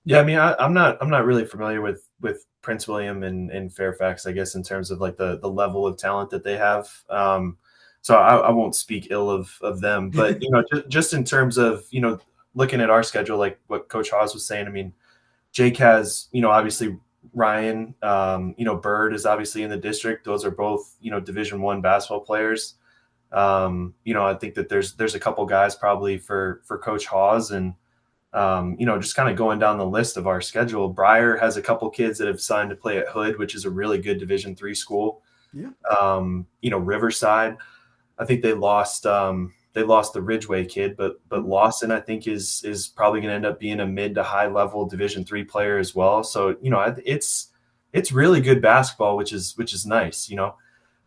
Yeah, I mean, I'm not really familiar with Prince William and Fairfax, I guess, in terms of like the level of talent that they have. So I won't speak ill of them, but just in terms of looking at our schedule, like what Coach Hawes was saying. I mean, Jake has obviously Ryan, Bird is obviously in the district. Those are both Division I basketball players. I think that there's a couple guys probably for Coach Hawes, and just kind of going down the list of our schedule. Briar has a couple kids that have signed to play at Hood, which is a really good Division III school. Yeah. Riverside, I think they lost the Ridgeway kid, but Lawson, I think, is probably going to end up being a mid to high level Division III player as well. So it's really good basketball, which is nice.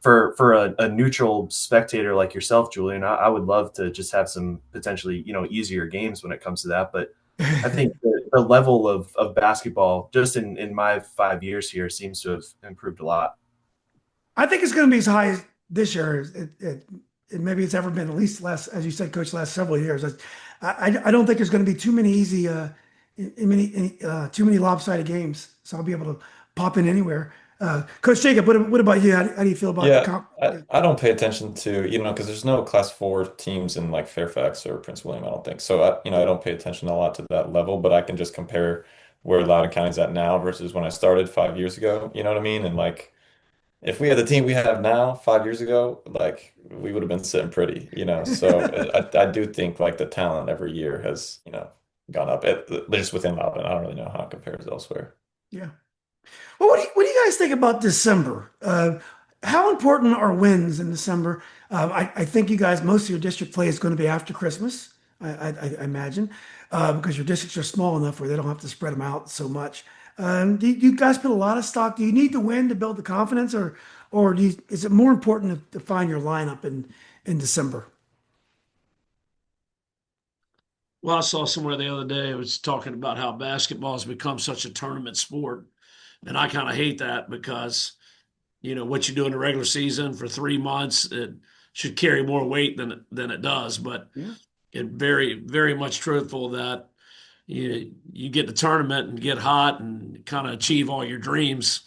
For a neutral spectator like yourself, Julian, I would love to just have some potentially easier games when it comes to that. But I think the level of basketball just in my 5 years here seems to have improved a lot. I think it's going to be as high as this year as maybe it's ever been, at least as you said, Coach, last several years. I don't think there's going to be too many easy, too many lopsided games. So I'll be able to pop in anywhere. Coach Jacob, what about you? How do you feel about the comp? I don't pay attention to, because there's no Class 4 teams in like Fairfax or Prince William, I don't think. So, I don't pay attention a lot to that level, but I can just compare where Loudoun County's at now versus when I started 5 years ago. You know what I mean? And like, if we had the team we have now 5 years ago, like we would have been sitting pretty, you know. So I do think like the talent every year has, gone up. Just within Loudoun. I don't really know how it compares elsewhere. Yeah. Well, what do you guys think about December? How important are wins in December? I think you guys, most of your district play is going to be after Christmas, I imagine, because your districts are small enough where they don't have to spread them out so much. Do you guys put a lot of stock? Do you need to win to build the confidence, or is it more important to find your lineup in December? Well, I saw somewhere the other day it was talking about how basketball has become such a tournament sport. And I kind of hate that because, what you do in the regular season for 3 months, it should carry more weight than it does. But Yeah. it very, very much truthful that you get the tournament and get hot and kind of achieve all your dreams,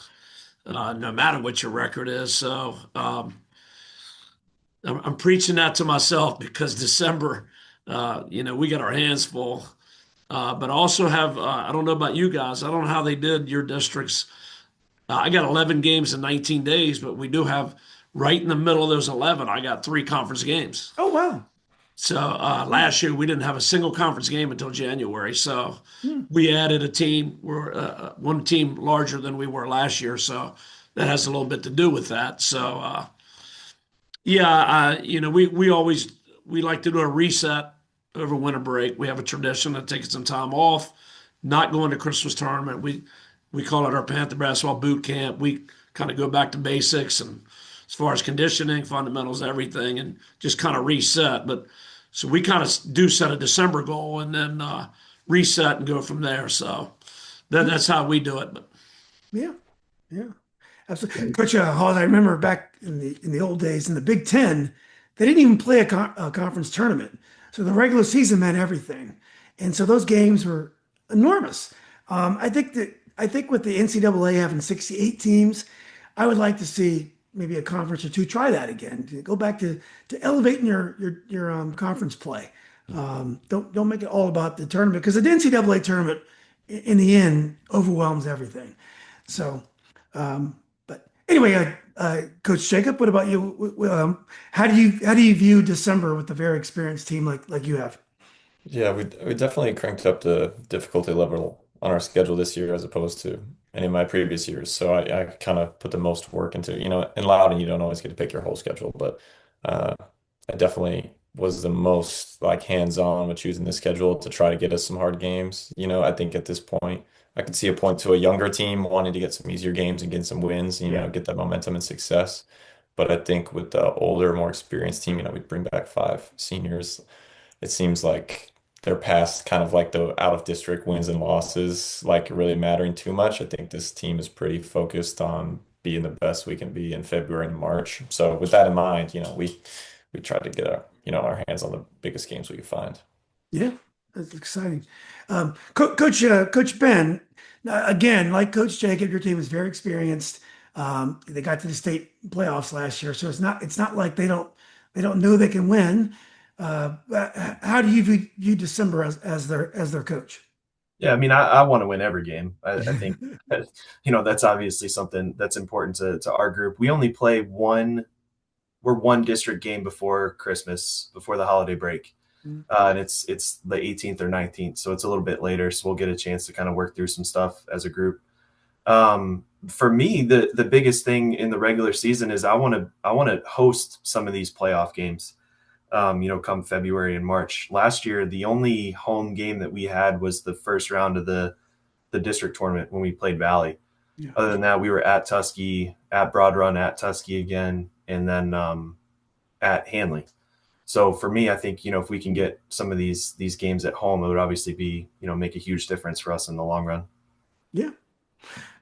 no matter what your record is. So I'm preaching that to myself because December, we got our hands full. But also have, I don't know about you guys. I don't know how they did your districts. I got 11 games in 19 days, but we do have right in the middle of those 11, I got 3 conference games. Oh, wow. So last year we didn't have a single conference game until January. So Hmm. we added a team. We're one team larger than we were last year. So that has a little bit to do with that. So yeah, we like to do a reset over winter break. We have a tradition of taking some time off, not going to Christmas tournament. We call it our Panther basketball boot camp. We kind of go back to basics and as far as conditioning, fundamentals, everything, and just kind of reset. But so we kind of do set a December goal and then reset and go from there. So that's how we do it. But Yeah. Yeah. Absolutely. Coach Hawes, I remember back in the old days in the Big Ten, they didn't even play a conference tournament. So the regular season meant everything. And so those games were enormous. I think with the NCAA having 68 teams, I would like to see maybe a conference or two try that again. To go back to elevating your conference play. Don't make it all about the tournament because the NCAA tournament in the end overwhelms everything. So but anyway, Coach Jacob, what about you? How do you view December with a very experienced team like you have? Yeah, we definitely cranked up the difficulty level on our schedule this year as opposed to any of my previous years. So I kind of put the most work into, in Loudon, you don't always get to pick your whole schedule, but uh, I definitely was the most like hands-on with choosing the schedule to try to get us some hard games. I think at this point, I could see a point to a younger team wanting to get some easier games and get some wins, Yeah. get that momentum and success. But I think with the older, more experienced team, we'd bring back 5 seniors. It seems like they're past kind of like the out of district wins and losses, like really mattering too much. I think this team is pretty focused on being the best we can be in February and March. So with that in mind, we tried to get our hands on the biggest games we could find. Yeah, that's exciting. Coach Ben, again, like Coach Jacob, your team is very experienced. They got to the state playoffs last year, so it's not like they don't know they can win. How do you view December as their coach? Yeah, I mean, I want to win every game. I think that, that's obviously something that's important to our group. We only play we're one district game before Christmas, before the holiday break. Mm. And it's the 18th or 19th, so it's a little bit later. So we'll get a chance to kind of work through some stuff as a group. For me, the biggest thing in the regular season is I want to host some of these playoff games. Come February and March. Last year, the only home game that we had was the first round of the district tournament when we played Valley. Yeah. Other than that, we were at Tuskegee, at Broad Run, at Tuskegee again, and then at Hanley. So for me, I think if we can get some of these games at home, it would obviously be make a huge difference for us in the long run. Yeah.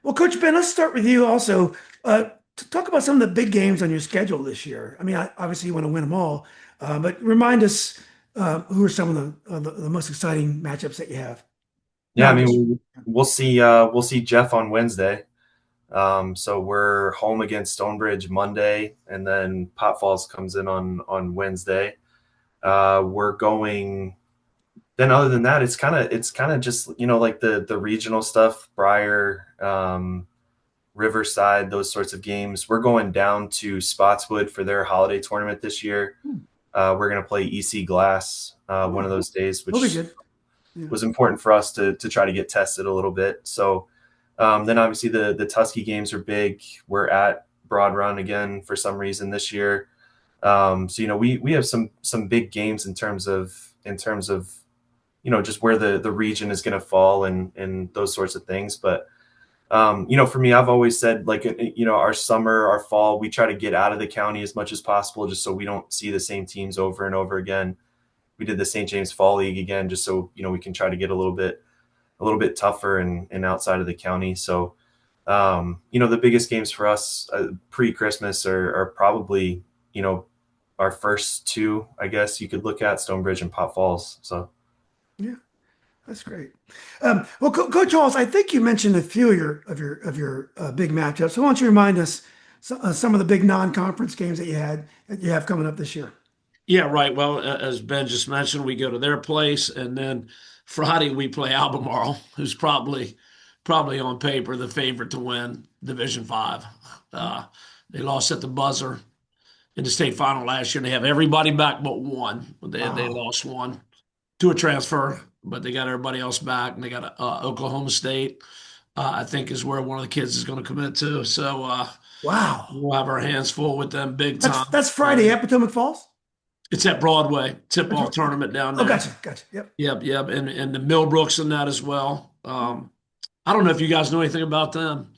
Well, Coach Ben, let's start with you also. To talk about some of the big games on your schedule this year. I mean, obviously you want to win them all, but remind us who are some of the most exciting matchups that you have. Yeah, I Not just- mean we'll see Jeff on Wednesday. So we're home against Stonebridge Monday, and then Pot Falls comes in on Wednesday. We're going then other than that, it's kind of just, like the regional stuff, Briar, Riverside, those sorts of games. We're going down to Spotswood for their holiday tournament this year. Hmm. We're going to play EC Glass one of Oh, those days, that'll be which good. Yeah. was important for us to try to get tested a little bit. So then obviously the Tusky games are big. We're at Broad Run again for some reason this year. So we have some big games in terms of just where the region is going to fall and those sorts of things. But for me, I've always said, like, our summer, our fall, we try to get out of the county as much as possible, just so we don't see the same teams over and over again. We did the St. James Fall League again, just so we can try to get a little bit tougher and outside of the county. So the biggest games for us pre-Christmas are probably our first two, I guess you could look at, Stonebridge and Pot Falls. So Yeah, that's great. Well, Coach Hawes, I think you mentioned a few of your big matchups. So why don't you remind us some of the big non-conference games that you have coming up this year? Yeah, right. Well, as Ben just mentioned, we go to their place, and then Friday we play Albemarle, who's probably on paper the favorite to win Division Five. They lost at the buzzer in the state final last year. They have everybody back but one. They Wow. lost one to a transfer, but they got everybody else back, and they got Oklahoma State. I think is where one of the kids is going to commit to. So Wow. we'll have our hands full with them big That's time. that's Friday at Potomac Falls? It's at Broadway tip-off That's- tournament down Oh, there. gotcha. Yep. Yep, and the Millbrooks in that as well. I don't know if you guys know anything about them,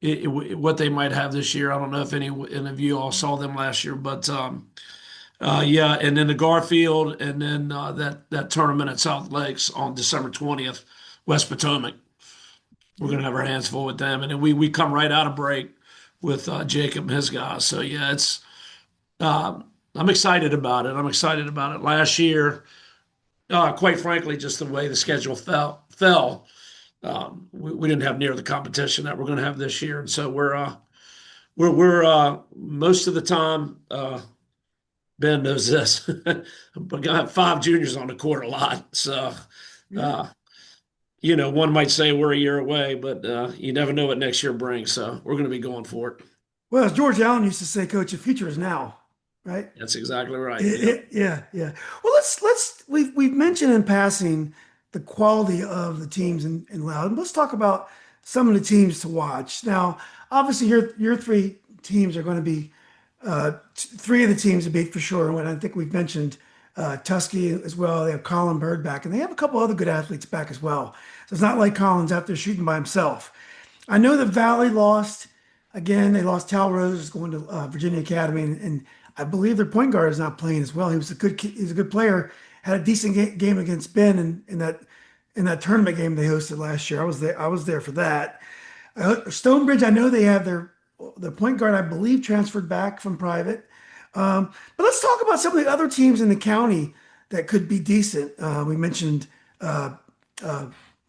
what they might have this year. I don't know if any of you all saw them last year, but yeah, and then the Garfield, and then that tournament at South Lakes on December 20th, West Potomac. We're gonna have our hands full with them, and then we come right out of break with Jacob and his guys. So yeah, it's I'm excited about it. I'm excited about it. Last year, quite frankly, just the way the schedule fell, we didn't have near the competition that we're going to have this year, and so we're most of the time. Ben knows this, but I have 5 juniors on the court a lot, so Yeah. one might say we're a year away, but you never know what next year brings. So we're going to be going for it. Well, as George Allen used to say, Coach, the future is now, right? That's exactly right. Yeah. Well, we've mentioned in passing the quality of the teams in Loudoun. Let's talk about some of the teams to watch. Now, obviously, your three teams are going to be three of the teams to beat for sure. And I think we've mentioned Tusky as well. They have Colin Bird back, and they have a couple other good athletes back as well. So it's not like Colin's out there shooting by himself. I know the Valley lost again. They lost Tal Rose, is going to Virginia Academy, and I believe their point guard is not playing as well. He was a good player. Had a decent game against Ben in that tournament game they hosted last year. I was there for that. Stonebridge, I know they have their point guard, I believe, transferred back from private. But let's talk about some of the other teams in the county that could be decent. We mentioned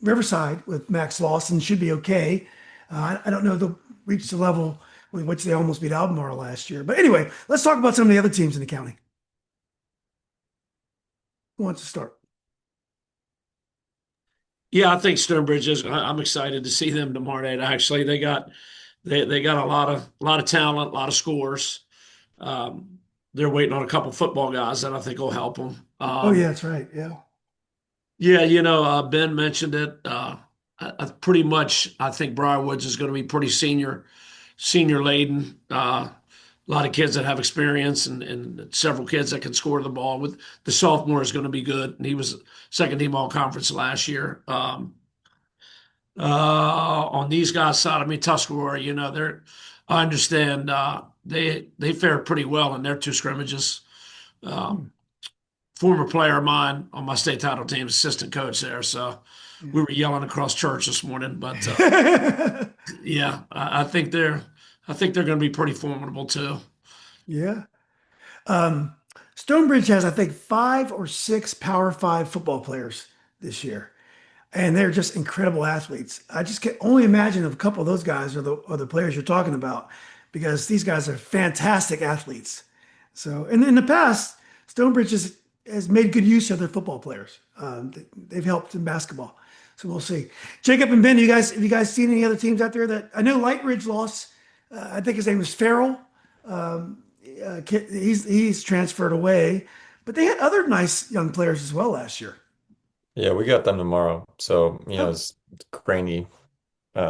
Riverside with Max Lawson should be okay. I don't know if they'll reach the level with which they almost beat Albemarle last year. But anyway, let's talk about some of the other teams in the county. Who wants to start? Yeah, I think Stonebridge is. I'm excited to see them tomorrow night. Actually, they got a lot of talent, a lot of scores. They're waiting on a couple football guys that I think will help them. Oh yeah, that's right. Yeah. Yeah, Ben mentioned it. Pretty much, I think Briarwoods is going to be pretty senior laden. A lot of kids that have experience and several kids that can score the ball. With the sophomore is going to be good, and he was second team all conference last year. On these guys' side, I mean Tuscarora, I understand they fared pretty well in their two scrimmages. Former player of mine on my state title team, assistant coach there, so we were yelling across church this morning. But yeah, I think they're going to be pretty formidable too. Yeah. Stonebridge has, I think, 5 or 6 Power Five football players this year, and they're just incredible athletes. I just can only imagine if a couple of those guys are the players you're talking about, because these guys are fantastic athletes. So, and in the past, Stonebridge has made good use of their football players. They've helped in basketball. So we'll see. Jacob and Ben, have you guys seen any other teams out there that I know Lightridge lost? I think his name was Farrell. He's transferred away, but they had other nice young players as well last year. Yeah, we got them tomorrow. So, Oh, it's grainy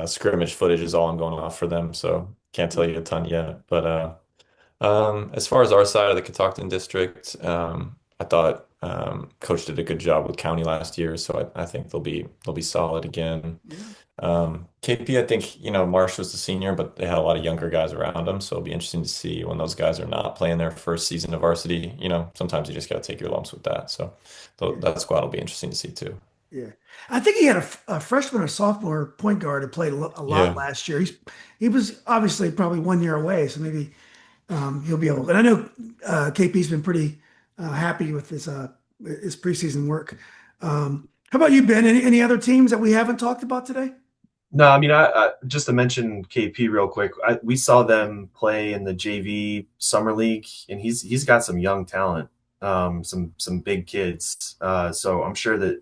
scrimmage footage is all I'm going off for them. So can't tell you a ton yet. But as far as our side of the Catoctin district, I thought Coach did a good job with County last year, so I think they'll be solid again. yeah. KP, I think, Marsh was the senior, but they had a lot of younger guys around them, so it'll be interesting to see when those guys are not playing their first season of varsity. Sometimes you just got to take your lumps with that. So that squad will be interesting to see too. Yeah, I think he had a freshman or sophomore point guard who played a lot Yeah. last year. He was obviously probably 1 year away, so maybe he'll be able. And I know KP's been pretty happy with his preseason work. How about you, Ben? Any other teams that we haven't talked about today? No, I mean, I just to mention KP real quick, we saw them play in the JV summer league, and he's got some young talent, some big kids. So I'm sure that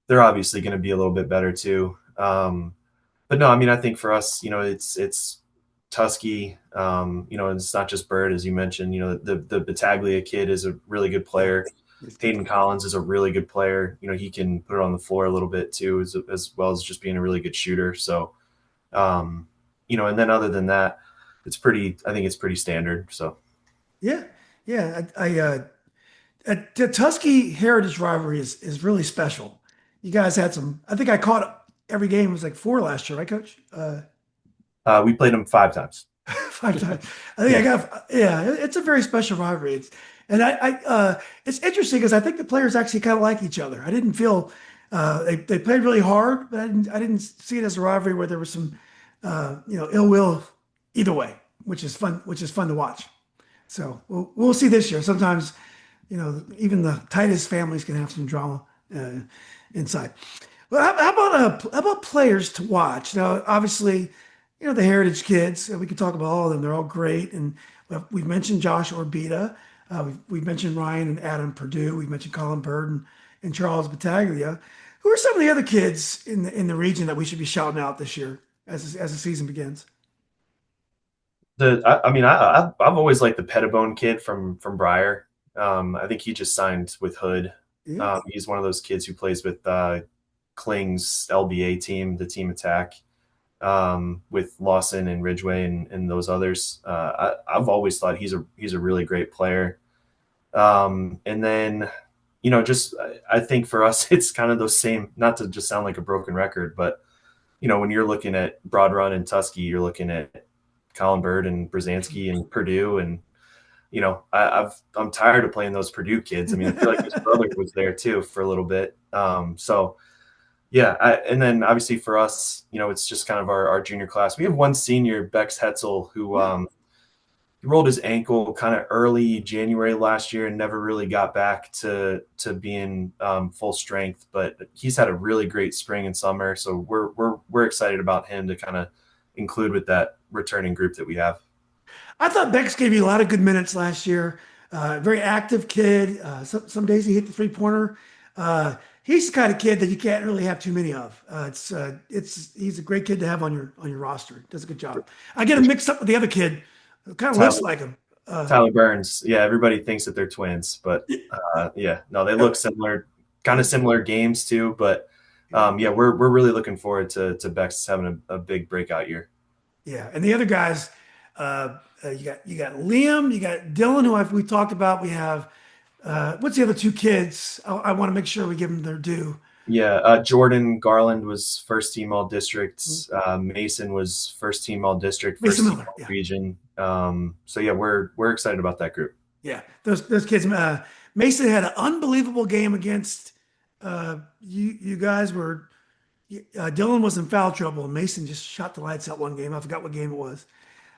they're obviously going to be a little bit better too. But no, I mean, I think for us, it's Tusky. It's not just Bird, as you mentioned. The Battaglia kid is a really good player. Hayden Collins is a really good player. He can put it on the floor a little bit too, as well as just being a really good shooter. So, and then other than that, I think it's pretty standard. So, Yeah, yeah. The Tusky Heritage rivalry is really special. You guys had some. I think I caught every game. It was like 4 last year, right, Coach? we played them 5 times. 5 times. I think I Yeah. got. Yeah, it's a very special rivalry. It's interesting because I think the players actually kind of like each other. I didn't feel they played really hard, but I didn't see it as a rivalry where there was some ill will either way, which is fun. Which is fun to watch. So we'll see this year. Sometimes, even the tightest families can have some drama uh, inside. Well, how about players to watch? Now, obviously, the Heritage kids. We could talk about all of them. They're all great, and we've mentioned Josh Orbita. We've mentioned Ryan and Adam Purdue. We've mentioned Colin Bird and Charles Battaglia. Who are some of the other kids in the region that we should be shouting out this year as the season begins? I've always liked the Pettibone kid from Briar. I think he just signed with Hood. Yeah. He's one of those kids who plays with Kling's LBA team, the team attack, with Lawson and Ridgeway and those others. I've always thought he's a really great player. And then, I think for us, it's kind of those same, not to just sound like a broken record, but, when you're looking at Broad Run and Tusky, you're looking at Colin Bird and Brzezinski and Purdue. And, I'm tired of playing those Purdue kids. I mean, I feel like his brother was there too for a little bit. So yeah. And then obviously for us, it's just kind of our junior class. We have one senior, Bex Hetzel, who, he rolled his ankle kind of early January last year and never really got back to being full strength. But he's had a really great spring and summer, so we're excited about him to kind of include with that returning group that we have. I thought Bex gave you a lot of good minutes last year. Very active kid. Some days he hit the 3-pointer. He's the kind of kid that you can't really have too many of. He's a great kid to have on your roster. Does a good job. I get him mixed up with the other kid who kind of looks like him. Tyler Burns. Yeah, everybody thinks that they're twins, but no, they look similar, kind of similar games too. But we're really looking forward to Bex having a big breakout year. Yeah, and the other guys, you got Liam, you got Dylan, who we talked about. We have what's the other 2 kids? I want to make sure we give them their due. Yeah, Jordan Garland was first team all districts. Mason was first team all district, first Mason team Miller, all yeah. region. So yeah, we're excited about that group. Yeah, those kids. Mason had an unbelievable game against you guys. Dylan was in foul trouble, and Mason just shot the lights out one game. I forgot what game it was.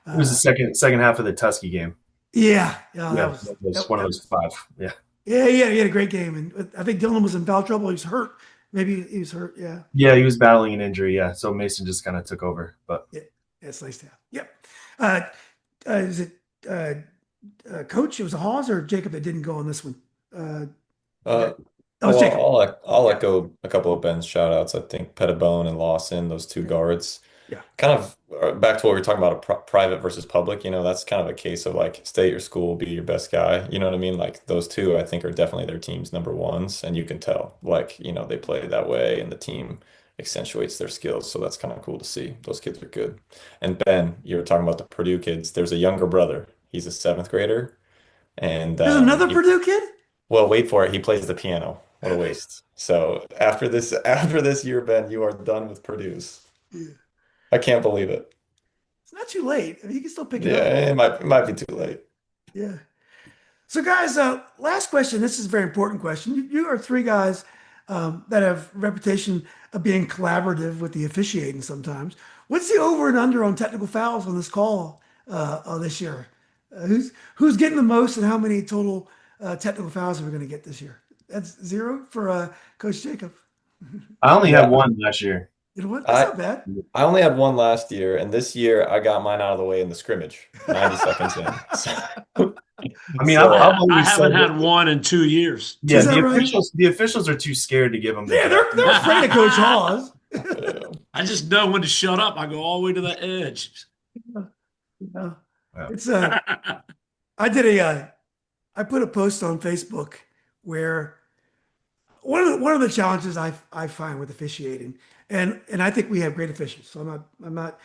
It was the second half of the Tusky game. Yeah, That was one of those 5. Yeah. Yeah, he had a great game, and I think Dylan was in foul trouble. He was hurt. Maybe he was hurt. Yeah. Yeah, he was battling an injury. Yeah, so Mason just kind of took over. But Yeah, it's nice to have. Yep. Is it Coach? It was a Hawes or Jacob that didn't go on this one. Uh, That was Jacob. I'll Yeah. echo a couple of Ben's shout outs. I think Pettibone and Lawson, those two guards, Yeah. kind of back to what we were talking about, private versus public. That's kind of a case of like stay at your school, be your best guy. You know what I mean? Like those two, I think, are definitely their team's number ones, and you can tell, like, they play that way, and the team accentuates their skills. So that's kind of cool to see. Those kids are good. And Ben, you were talking about the Purdue kids. There's a younger brother. He's a seventh grader, and There's another Purdue kid? well, wait for it. He plays the piano. What a waste. So after this year, Ben, you are done with Purdue's. Yeah. I can't believe it. It's not too late. I mean, you can still pick it up. Yeah, it might be too late. Yeah. So, guys, last question. This is a very important question. You are three guys that have reputation of being collaborative with the officiating sometimes. What's the over and under on technical fouls on this call this year? Who's getting the most, and how many total technical fouls are we going to get this year? That's 0 for Coach Jacob. I only Yeah. had one last year. You know what? That's not bad. I only had one last year, and this year I got mine out of the way in the scrimmage, 90 seconds in. I mean, So, I've I always haven't said had one in 2 years. yeah, Is that the right? officials are too scared to give them the Yeah, they're afraid of Coach Hawes. yeah. I just know when to shut up. I go all the way to the edge. Yeah. Wow. It's I put a post on Facebook where one of the challenges I find with officiating, and I think we have great officials. So I'm not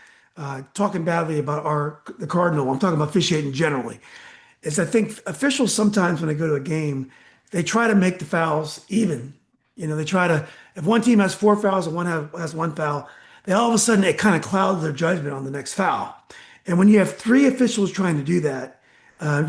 talking badly about the Cardinal. I'm talking about officiating generally. Is I think officials sometimes when they go to a game, they try to make the fouls even. They try to, if one team has 4 fouls and one has 1 foul, they all of a sudden it kind of clouds their judgment on the next foul. And when you have 3 officials trying to do that,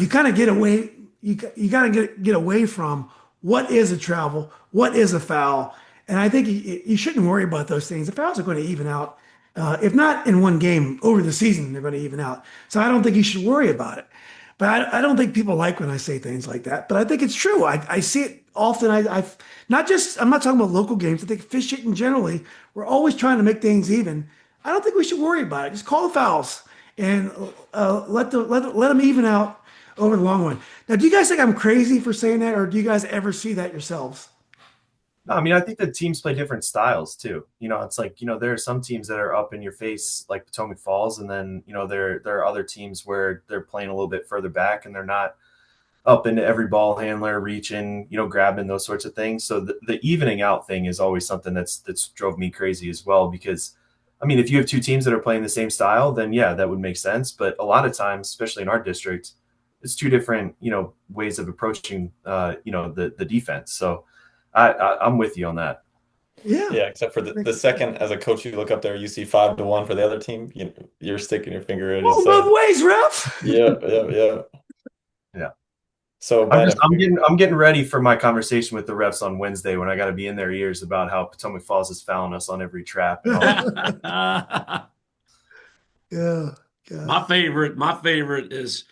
you kind of get away. You got to get away from what is a travel, what is a foul, and I think you shouldn't worry about those things. The fouls are going to even out. If not in one game, over the season they're going to even out. So I don't think you should worry about it. But I don't think people like when I say things like that. But I think it's true. I see it often. I'm not talking about local games. I think officiating generally, we're always trying to make things even. I don't think we should worry about it. Just call the fouls and let them even out over the long run. Now, do you guys think I'm crazy for saying that, or do you guys ever see that yourselves? No, I mean, I think the teams play different styles too. It's like, there are some teams that are up in your face, like Potomac Falls, and then, there are other teams where they're playing a little bit further back and they're not up into every ball handler, reaching, grabbing, those sorts of things. So the evening out thing is always something that's drove me crazy as well, because I mean, if you have 2 teams that are playing the same style, then yeah, that would make sense. But a lot of times, especially in our district, it's 2 different, ways of approaching, the defense. So I'm with you on that. Yeah. Yeah, except for the second, as a coach, you look up there, you see 5-1 for the other team. You're sticking your finger in. Oh, both ways, ref. Yeah. Yeah. So Ben, I'm getting ready for my conversation with the refs on Wednesday when I got to be in their ears about how Potomac Falls is fouling us on every trap. And all that. Yeah. God. My favorite is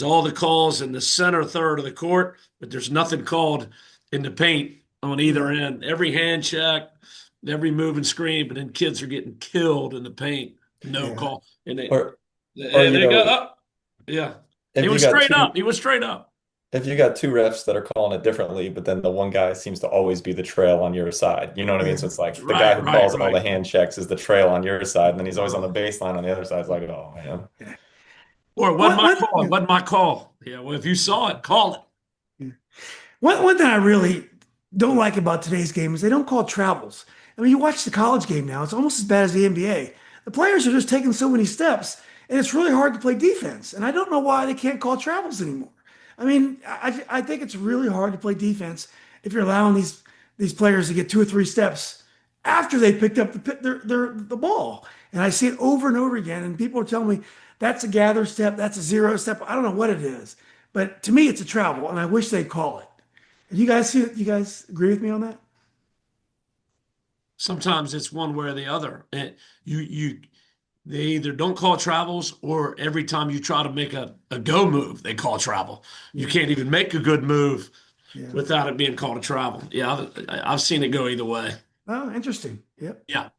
all the calls in the center third of the court, but there's nothing called in the paint on either end. Every hand check, every move and screen, but then kids are getting killed in the paint. No call. And they go up. Yeah. He was straight up. He was straight up. If you got 2 refs that are calling it differently, but then the one guy seems to always be the trail on your side. You know what I mean? So it's like the guy who calls all the hand checks is the trail on your side, and then he's always on the baseline on the other side. It's like, oh man. Or it wasn't my call. It wasn't my call. Yeah, well, if you saw it, call it. One thing I really don't like about today's game is they don't call travels. I mean, you watch the college game now, it's almost as bad as the NBA. The players are just taking so many steps, and it's really hard to play defense. And I don't know why they can't call travels anymore. I mean, I think it's really hard to play defense if you're allowing these players to get 2 or 3 steps after they picked up the ball. And I see it over and over again, and people are telling me that's a gather step, that's a 0 step. I don't know what it is, but to me, it's a travel, and I wish they'd call it. You guys see it? You guys agree with me on that? Sometimes it's one way or the other. And they either don't call travels, or every time you try to make a go move, they call travel. You can't even make a good move without it being called a travel. Yeah, I've seen it go either way. Oh, interesting. Yep. Yeah.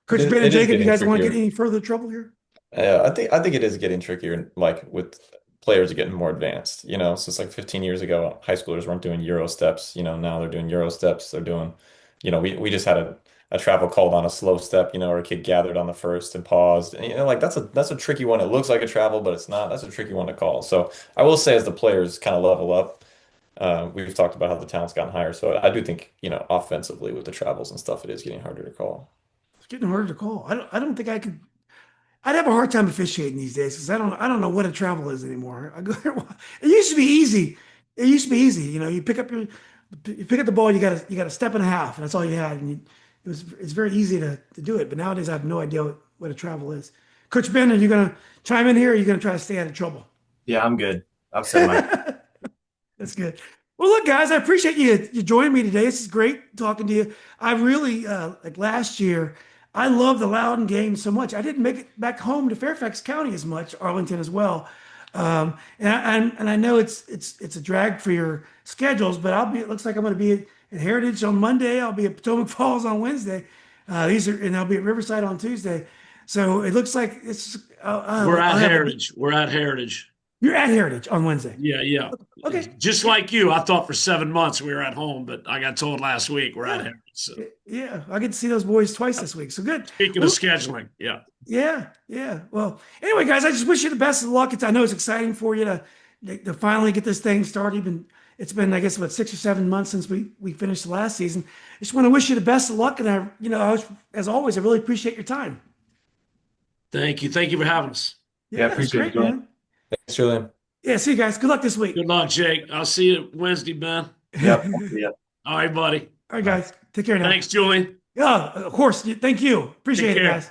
Coach Ben and Jacob, you guys want to get any further trouble here? I think it is getting trickier, like with players are getting more advanced, you know. So it's like 15 years ago, high schoolers weren't doing Euro steps, you know, now they're doing Euro steps. They're doing, you know, we just had a travel called on a slow step, you know, or a kid gathered on the first and paused. And, you know, like that's a tricky one. It looks like a travel, but it's not. That's a tricky one to call. So I will say as the players kind of level up, we've talked about how the talent's gotten higher. So I do think, you know, offensively with the travels and stuff, it is getting harder to call. It's getting harder to call. I don't think I could. I'd have a hard time officiating these days because I don't know what a travel is anymore. I go there. It used to be easy. It used to be easy. You know, you pick up the ball, you got a step and a half, and that's all you had. And it's very easy to do it. But nowadays, I have no idea what a travel is. Coach Ben, are you going to chime in here? Or are you going to try to stay out of trouble? Yeah, I'm good. I've said my. That's good. Well, look, guys, I appreciate you joining me today. This is great talking to you. I really like last year. I love the Loudoun game so much. I didn't make it back home to Fairfax County as much, Arlington as well. And I know it's a drag for your schedules, but It looks like I'm going to be at Heritage on Monday. I'll be at Potomac Falls on Wednesday. And I'll be at Riverside on Tuesday. So it looks like it's. We're at Heritage. We're at Heritage. You're at Heritage on Wednesday. Yeah. Okay. Just like you, I thought for 7 months we were at home, but I got told last week we're at Heritage. So. Yeah, I get to see those boys twice this week. So good. Speaking of scheduling, yeah. Yeah. Well, anyway, guys, I just wish you the best of luck. I know it's exciting for you to finally get this thing started. It's been, I guess, about 6 or 7 months since we finished the last season. I just want to wish you the best of luck. And as always, I really appreciate your time. Thank you. Thank you for having us. Yeah, it's appreciate great, it, man. Thanks, Julian. Yeah, see you guys. Good luck this week. Good luck, Jake. I'll see you Wednesday, Ben. Yep. Yeah. All right, buddy. All right, guys. Take care now. Thanks, Julian. Yeah, of course. Thank you. Appreciate Take it, care. guys.